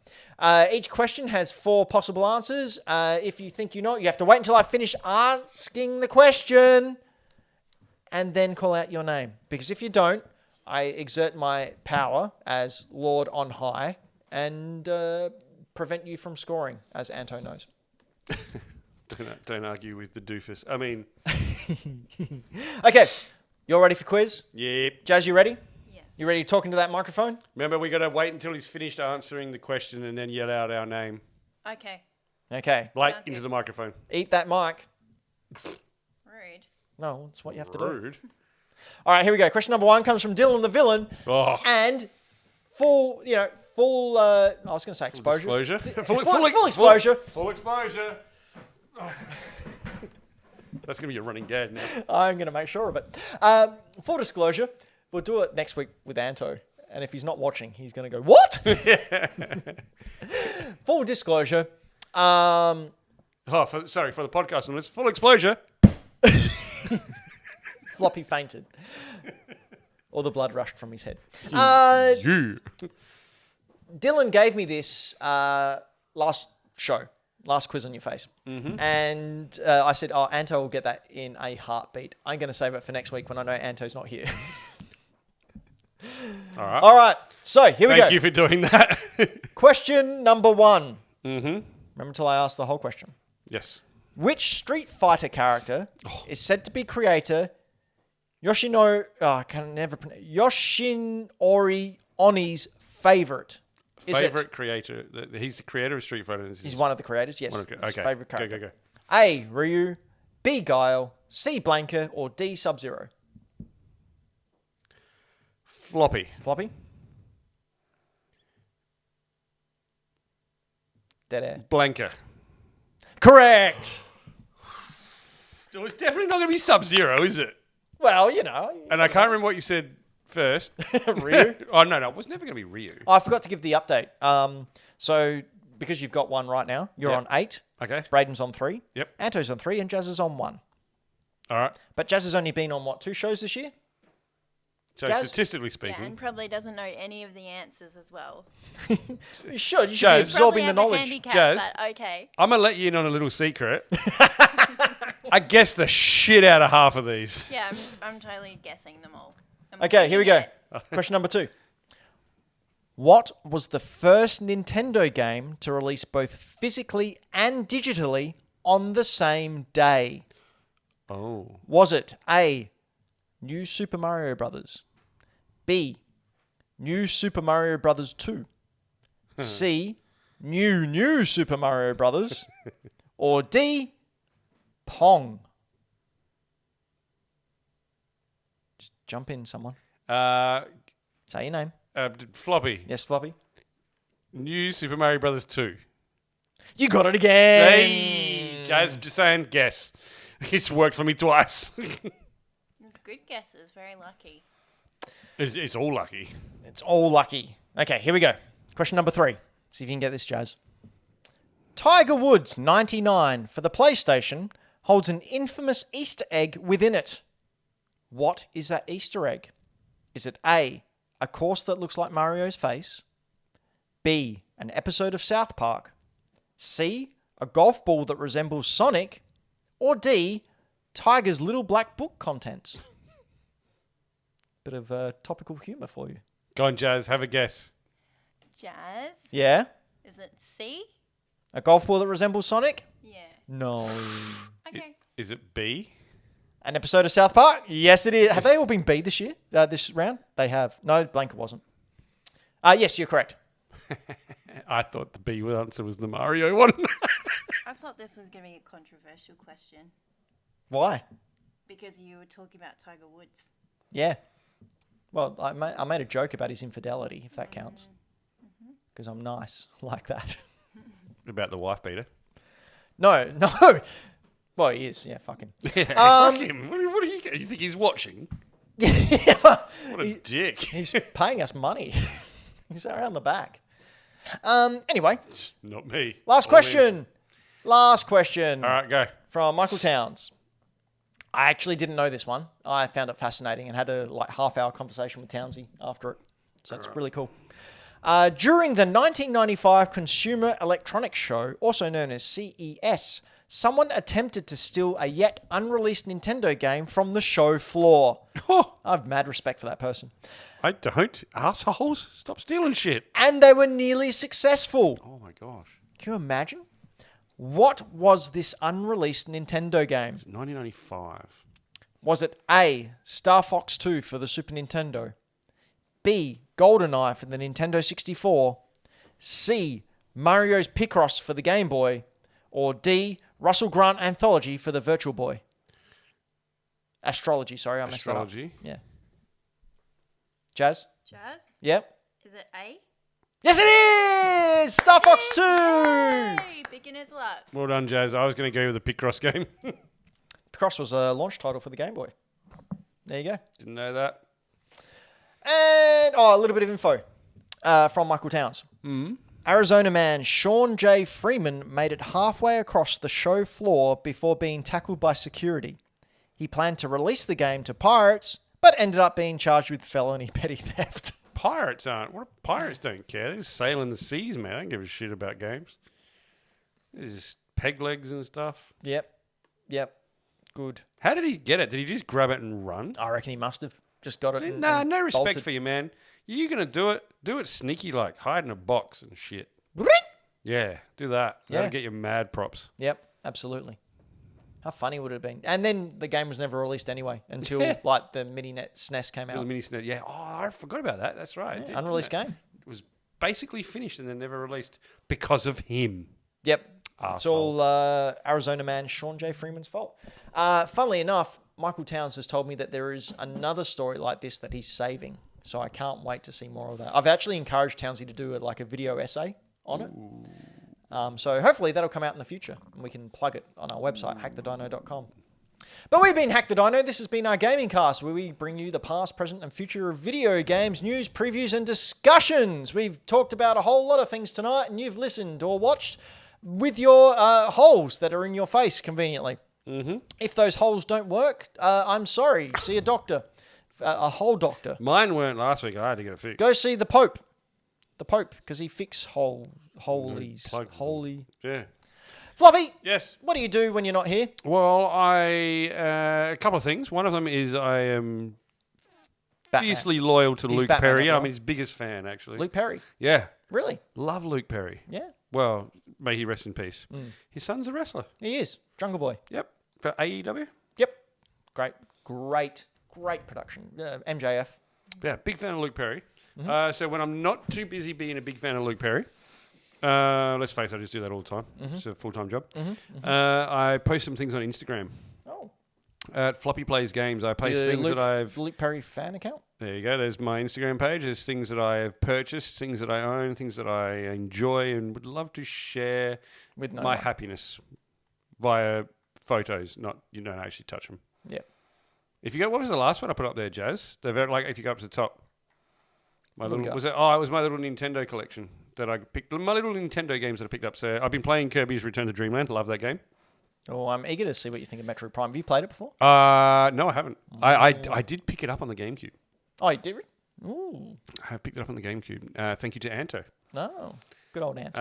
Each question has 4 possible answers. If you think you know it, you have to wait until I finish asking the question and then call out your name. Because if you don't, I exert my power as Lord on high and prevent you from scoring, as Anto knows. Don't argue with the doofus. I mean, Okay, you're ready for quiz? yep. Jazz, you ready? Yes. You ready to talk into that microphone? Remember, we got to wait until he's finished answering the question and then yell out our name. Okay. Okay. Like Sounds into good. the microphone. Eat that mic. Rude. No, it's what you have to do. Rude. All right, here we go. Question number 1 comes from Dylan the Villain. Oh. And full, I was going to say exposure. Disclosure. Full exposure. Full exposure. Oh. That's going to be a running gag now. I'm going to make sure of it. Full disclosure, we'll do it next week with Anto. And if he's not watching, he's going to go, what? Full disclosure. For the podcast on this. Full exposure. Floppy fainted. Or the blood rushed from his head. You. Dylan gave me this last quiz on your face. Mm-hmm. And I said, Anto will get that in a heartbeat. I'm going to save it for next week when I know Anto's not here. All right. So here we go. Thank you for doing that. Question number 1. Mm-hmm. Remember until I asked the whole question. Yes. Which Street Fighter character is said to be creator Yoshinori Oni's favorite? Favorite creator. He's the creator of Street Fighter. He's one of the creators, yes. Okay. His favorite character. Go. A. Ryu, B. Guile, C. Blanka, or D. Sub-Zero? Floppy. Floppy? Dead air. Blanka. Correct! So it's definitely not going to be Sub-Zero, is it? Well, And I can't remember what you said first. Ryu? Oh, no. It was never going to be Ryu. I forgot to give the update. So, because you've got 1 right now, you're on 8. Okay. Braden's on 3. Yep. Anto's on 3, and Jazz is on 1. All right. But Jazz has only been on, 2 shows this year? So Jazz? statistically Yeah, speaking, and probably doesn't know any of the answers as well. You should. You should Jazz. be absorbing the Probably have a knowledge. handicap, Jazz. but okay. I'm going to let you in on a little secret. I guessed the shit out of half of these. Yeah, I'm totally guessing them all. I'm Okay, here we go. winging it. Question number 2. What was the first Nintendo game to release both physically and digitally on the same day? Oh. Was it A, New Super Mario Brothers, B, New Super Mario Brothers 2, C, New Super Mario Brothers, or D, Pong? Just jump in, someone. Say your name. Floppy. Yes, Floppy. New Super Mario Brothers 2. You got it again. Hey, Jazz, just saying, guess. It's worked for me twice. It's good guesses. Very lucky. It's all lucky. It's all lucky. Okay, here we go. Question number 3. See if you can get this, Jazz. Tiger Woods 99 for the PlayStation holds an infamous Easter egg within it. What is that Easter egg? Is it A, a course that looks like Mario's face? B, an episode of South Park? C, a golf ball that resembles Sonic? Or D, Tiger's little black book contents? Bit of topical humour for you. Go on, Jazz, have a guess. Jazz? Yeah? Is it C? A golf ball that resembles Sonic? Yeah. No. Okay. Is it B? An episode of South Park? Yes, it is. Have they all been B this year? This round? They have. No, Blanket wasn't. Yes, you're correct. I thought the B answer was the Mario one. I thought this was going to be a controversial question Why? because you were talking about Tiger Woods. Yeah. Well, I made a joke about his infidelity, if that counts. Because I'm nice like that. About the wife beater. No. Well, he is. Yeah, fuck him. Yeah, fuck him. What do you think he's watching? What a dick. He's paying us money. He's around the back. Anyway, Not me. last question. Last question. All right, go. From Michael Towns. I actually didn't know this one. I found it fascinating and had a half-hour conversation with Townsy after it. So it's really cool. During the 1995 Consumer Electronics Show, also known as CES, someone attempted to steal a yet unreleased Nintendo game from the show floor. Oh, I have mad respect for that person. I don't. Assholes. Stop stealing shit. And they were nearly successful. Oh, my gosh. Can you imagine? What was this unreleased Nintendo game? 1995. Was it A, Star Fox 2 for the Super Nintendo? B, GoldenEye for the Nintendo 64? C, Mario's Picross for the Game Boy? Or D, Russell Grant Anthology for the Virtual Boy? Astrology, sorry, I messed that up. Astrology. Yeah. Jazz? Jazz? Yep. Is it A? Yes, it is! Star Fox 2! Hey, beginner's luck. Well done, Jazz. I was going to go with the Picross game. Picross was a launch title for the Game Boy. There you go. Didn't know that. And, a little bit of info from Michael Towns. Arizona man Sean J. Freeman made it halfway across the show floor before being tackled by security. He planned to release the game to pirates, but ended up being charged with felony petty theft. Pirates aren't. What pirates don't care. They're just sailing the seas, man. I don't give a shit about games. They're just peg legs and stuff. Yep. Good. How did he get it? Did he just grab it and run? I reckon he must have just got it. Nah, no respect bolted. for you, man. You're going to do it. Do it sneaky like. Hide in a box and shit. Yeah, do that. Yeah. That'll get you mad props. Yep, absolutely. How funny would it have been? And then the game was never released anyway until Yeah. like the mini SNES came The out. mini SNES. Yeah. Oh, I forgot about that. That's right. It did, Unreleased didn't it? game. It was basically finished and then never released because of him. Yep. It's Arsehole. all Arizona man Sean J. Freeman's fault. Funnily enough, Michael Towns has told me that there is another story like this that he's saving. So I can't wait to see more of that. I've actually encouraged Townsy to do a video essay on it. So hopefully that'll come out in the future and we can plug it on our website, hackthedino.com. But we've been Hack the Dino. This has been our gaming cast where we bring you the past, present and future of video games, news, previews and discussions. We've talked about a whole lot of things tonight and you've listened or watched with your holes that are in your face conveniently. Mm-hmm. If those holes don't work, I'm sorry. See a doctor. A hole doctor. Mine weren't last week. I had to get it fixed. Go see the Pope. The Pope, because he fixed holies. plugs them. Holy. Yeah. Floppy, Yes. what do you do when you're not here? Well, a couple of things. One of them is I am Batman. fiercely loyal to He's Luke Batman, Perry. not I'm Rob. his biggest fan, actually. Luke Perry. Yeah. Really? Love Luke Perry. Yeah. Well, may he rest in peace. His son's a wrestler. He is. Jungle Boy. Yep. For AEW. Yep. Great production. MJF. Yeah, big fan of Luke Perry. Mm-hmm. So when I'm not too busy being a big fan of Luke Perry, let's face it, I just do that all the time. Mm-hmm. It's a full-time job. I post some things on Instagram. Oh. At Floppy Plays Games, I post things that I've... Luke Perry fan account? There you go. There's my Instagram page. There's things that I have purchased, things that I own, things that I enjoy and would love to share With no my one. happiness via photos. Not you don't actually touch them. Yep. If you go, what was the last one I put up there, Jazz? They're very, like if you go up to the top. My What do we little got? was it? Oh, it was my little Nintendo collection that I picked. My little Nintendo games that I picked up. So I've been playing Kirby's Return to Dreamland. Love that game. Oh, I'm eager to see what you think of Metroid Prime. Have you played it before? No, I haven't. I did pick it up on the GameCube. Oh, you did? Ooh. I have picked it up on the GameCube. Thank you to Anto. No. Good old Ant.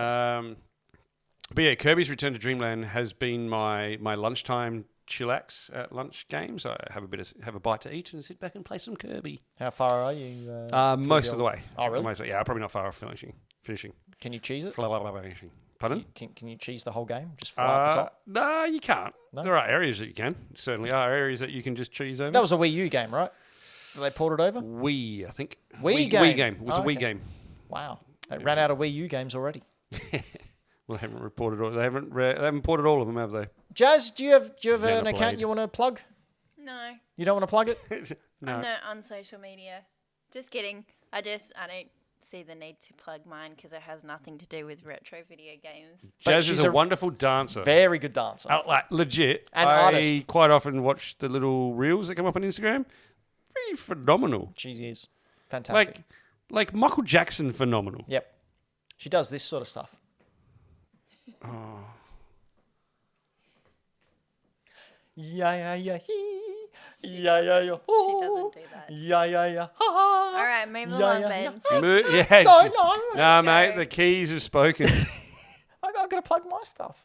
But yeah, Kirby's Return to Dreamland has been my lunchtime chillax at lunch games. I have a bite to eat and sit back and play some Kirby. How far are you? Most of the way. Oh, really? Yeah, I'm probably not far off finishing. Can you cheese it? Finishing. Pardon? Can you cheese the whole game? Just fly up the top? No, you can't. No? There are areas that you can. Certainly are areas that you can just cheese over. That was a Wii U game, right? They ported over? Wii, I think. Wii Wii game? game. It was Oh, a Wii okay. game. Wow. They ran out of Wii U games already. Well, they haven't reported all. They haven't ported all of them, have they? Jazz, do you have an Xenoblade. account you want to plug? No, You don't want to plug it? No. I'm not on social media. Just kidding. I don't see the need to plug mine because it has nothing to do with retro video games. Jazz she's is a a wonderful dancer. Very good dancer. Like legit. And I artist. quite often watch the little reels that come up on Instagram. Very phenomenal. She is. Fantastic. Like Michael Jackson phenomenal. Yep. She does this sort of stuff. Yeah, hee. Yeah, She oh. doesn't do that. Yeah, ha, ha. All right, move Yeah, along, yeah, Ben. Yeah. No, Nah, Let's mate, go. the keys have spoken. I've got to plug my stuff.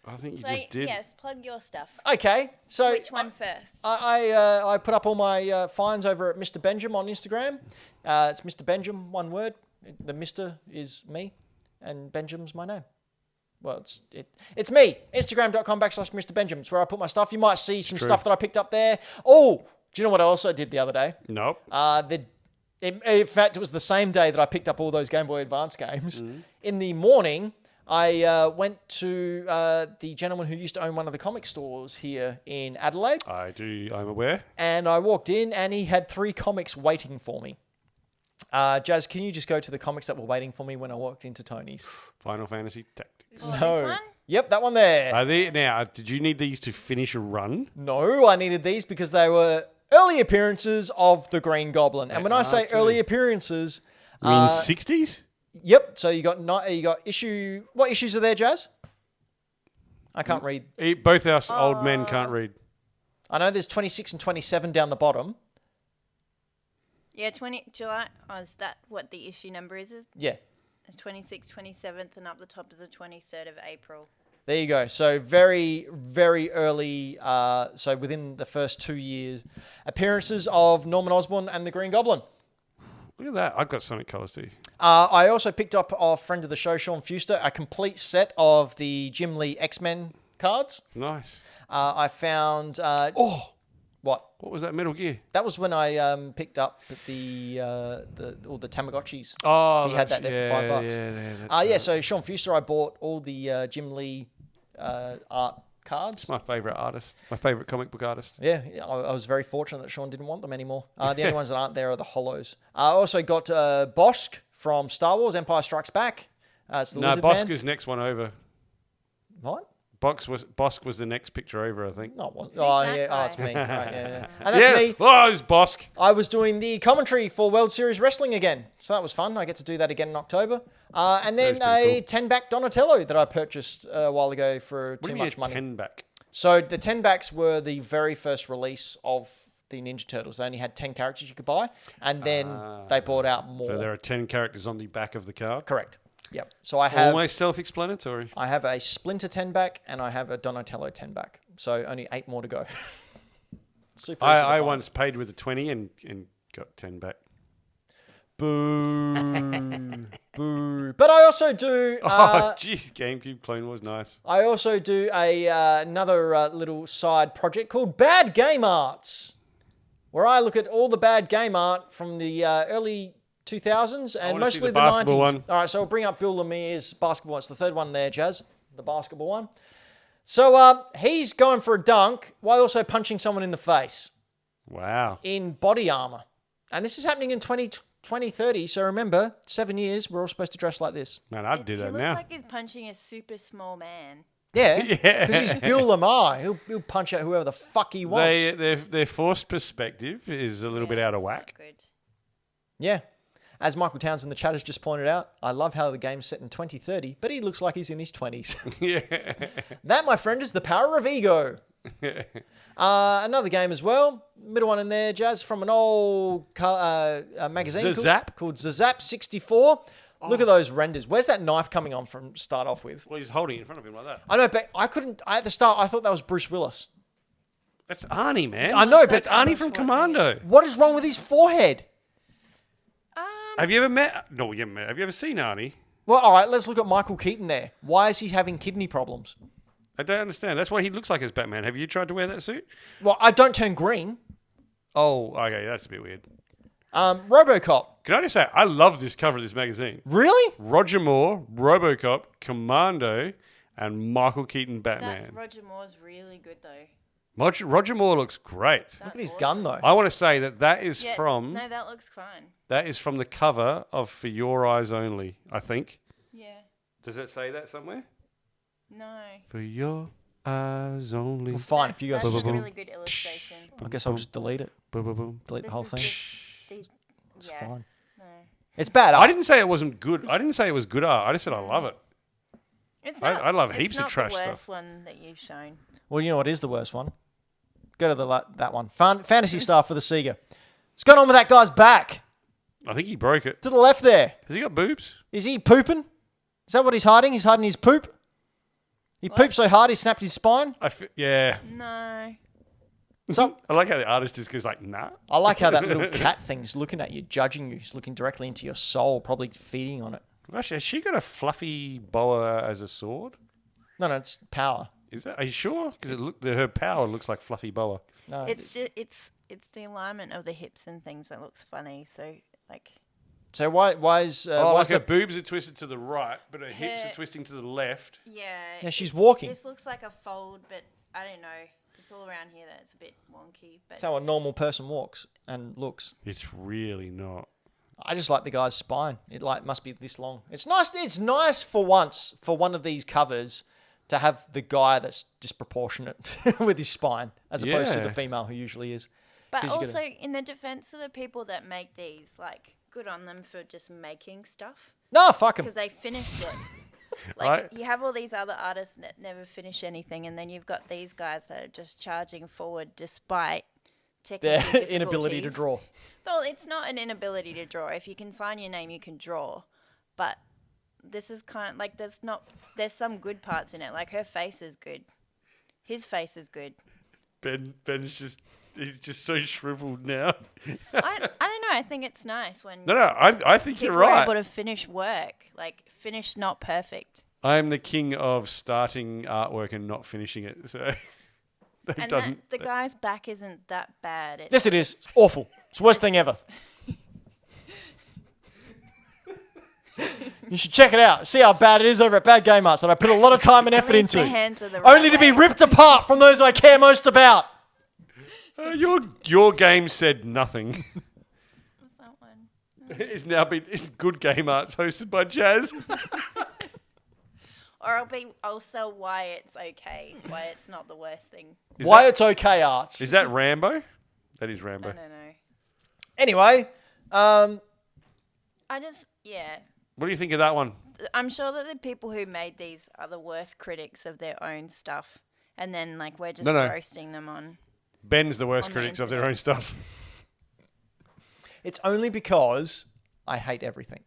I think you Like, just did. yes, plug your stuff. Okay, so Which one first? I put up all my finds over at Mr. Benjamin on Instagram. It's Mr. Benjamin, one word. The Mr. is me, and Benjamin's my name. Well, it's me. Instagram.com/Mr. Benjamin. It's where I put my stuff. You might see some True. stuff that I picked up there. Oh, do you know what I also did the other day? Nope. In fact, it was the same day that I picked up all those Game Boy Advance games. In the morning, I went to the gentleman who used to own one of the comic stores here in Adelaide, I'm aware. and I walked in, and he had 3 comics waiting for me. Jazz, can you just go to the comics that were waiting for me when I walked into Tony's? Final Fantasy Tactics. Oh, No. this one? Yep, that one there. Are they now? Did you need these to finish a run? No, I needed these because they were early appearances of the Green Goblin. And when I say too. early appearances, You mean 60s? yep. So you got issue. What issues are there, Jazz? I can't read. Both us old men can't read. I know there's 26 and 27 down the bottom. Yeah, 20 July. Oh, is that what the issue number is? Yeah. The 26th, 27th, and up the top is the 23rd of April. There you go. So very, very early. So within the first 2 years, appearances of Norman Osborn and the Green Goblin. Look at that. I've got Sonic Colors too. I also picked up off friend of the show, Sean Fuster, a complete set of the Jim Lee X-Men cards. Nice. I found. What? What was that Metal Gear? That was when I picked up all the Tamagotchis. Oh, He had that there for $5. Yeah, So Sean Fuster, I bought all the Jim Lee art cards. my favourite artist. My favourite comic book artist. Yeah, I was very fortunate that Sean didn't want them anymore. The only ones that aren't there are the Hollows. I also got Bosk from Star Wars Empire Strikes Back. It's the Lizard Bosk Man. is next one over. What? Bosk was the next picture over, I think. No, it wasn't. Who's Oh, that yeah. guy? Oh, it's me. Right, yeah. And that's me. Oh, it's Bosk. I was doing the commentary for World Series Wrestling again. So that was fun. I get to do that again in October. And then That was pretty 10-back Donatello that I purchased a while ago for What too do you mean much money. 10 back? So the 10-backs were the very first release of the Ninja Turtles. They only had 10 characters you could buy. And then they brought out more. So there are 10 characters on the back of the card. Correct. Yep. So I have Almost self-explanatory. I have a Splinter 10-back and I have a Donatello 10-back. So only 8 more to go. Super easy to I find. once paid with a 20 and got 10 back. Boo. Boo. But I also do... Oh, jeez, GameCube clone was nice. I also do another little side project called Bad Game Arts, where I look at all the bad game art from the early 2000s and wanna see mostly the the 90s. basketball one. All right, so I'll bring up Bill Lemire's basketball. It's the third one there, Jazz, the basketball one. So he's going for a dunk while also punching someone in the face Wow. in body armor. And this is happening in 2030. So remember, 7 years, we're all supposed to dress like this. Man, I'd do He that looks now. like he's punching a super small man. Yeah, Yeah. because he's Bill Lamar. He'll punch out whoever the fuck he wants. Their forced perspective is a little bit out of it's not whack. Good. Yeah. As Michael Towns in the chat has just pointed out, I love how the game's set in 2030, but he looks like he's in his 20s. Yeah. That, my friend, is the power of ego. Another game as well. Middle one in there, Jazz, from an old magazine Zazap? called Zazap 64. Look at those renders. Where's that knife coming on from to start off with? Well, he's holding it in front of him like that. I know, but I couldn't... at the start, I thought that was Bruce Willis. That's Arnie, man. I know, but- that's Arnie from Commando. What is wrong with his forehead? Have you ever met? No, you haven't met. Have you ever seen Arnie? Well, all right, let's look at Michael Keaton there. Why is he having kidney problems? I don't understand. That's why he looks like as Batman. Have you tried to wear that suit? Well, I don't turn green. Oh, okay, that's a bit weird. RoboCop. Can I just say, I love this cover of this magazine. Really? Roger Moore, RoboCop, Commando, and Michael Keaton Batman. That Roger Moore's really good though. Roger Moore looks great. Look at his gun, though. I want to say that is Yeah, from No, that looks fine. the cover of For Your Eyes Only, I think. Yeah. Does it say that somewhere? No. For Your Eyes Only. Well, fine, if you guys That's just... a really good illustration. I guess I'll just delete it. Boom, boom, boom. Delete the This whole is thing. These, It's yeah. fine. No. It's bad I art. didn't say it wasn't good. I didn't say it was good art. I just said I love it. It's I love it's heaps of not trash the worst stuff. one that you've shown. Well, you know what is the worst one? Go to that one. Fantasy Star for the Sega. What's going on with that guy's back? I think he broke it. To the left there. Has he got boobs? Is he pooping? Is that what he's hiding? He's hiding his poop? He pooped so hard he snapped his spine? Yeah. No. So, I like how the artist just goes like, nah. I like how that little cat thing's looking at you, judging you. He's looking directly into your soul, probably feeding on it. Gosh, has she got a fluffy boa as a sword? No, it's power. Is that? Are you sure? Because her power looks like fluffy boa. No, It's just it's the alignment of the hips and things that looks funny. So like So why is Like her boobs are twisted to the right, but her hips are twisting to the left. Yeah. she's walking? This looks like a fold, but I don't know. It's all around here that's a bit wonky. But That's how a normal person walks and looks. It's really not. I just like the guy's spine. It must be this long. It's nice. It's nice for once for one of these covers to have the guy that's disproportionate with his spine as opposed to the female who usually is. But also, in the defense of the people that make these, like, good on them for just making stuff. No, fuck him. Because they finished it. Like, you have all these other artists that never finish anything, and then you've got these guys that are just charging forward despite Their technical inability to difficulties. draw. Well, it's not an inability to draw. If you can sign your name, you can draw. But this is kind of like there's some good parts in it. Like her face is good. His face is good. Ben's he's just so shriveled now. I don't know. I think it's nice when I think you're people are right. able to finish work. Like finish not perfect. I am the king of starting artwork and not finishing it. So And the guy's back isn't that bad. Yes, it is. Awful. It's the worst thing ever. You should check it out. See how bad it is over at Bad Game Arts that I put a lot of time and effort into. The hands are the right Only to be way. ripped apart from those I care most about. Your game said nothing. What's that one? It's now been Good Game Arts hosted by Jazz. Or I'll sell why it's okay, why it's not the worst thing. It's okay, Arts. Is that Rambo? That is Rambo. I don't know. Anyway, Yeah. What do you think of that one? I'm sure that the people who made these are the worst critics of their own stuff. And then, like, we're just roasting them on. Ben's the worst On the critics of their internet. own stuff. it's only because I hate everything.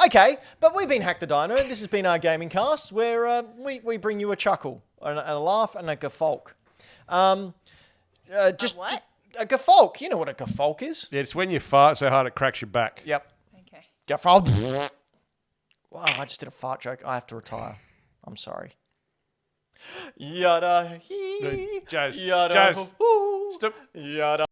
Okay, but we've been Hack the Dino. This has been our gaming cast where we bring you a chuckle, a laugh, and a gaffolk. What? A gaffolk. You know what a gaffolk is? Yeah, it's when you fart so hard it cracks your back. Yep. Okay. Gaffolk. Wow, I just did a fart joke. I have to retire. I'm sorry. Yada hee. Jazz. Yada Jazz. hoo. Stop. Yada.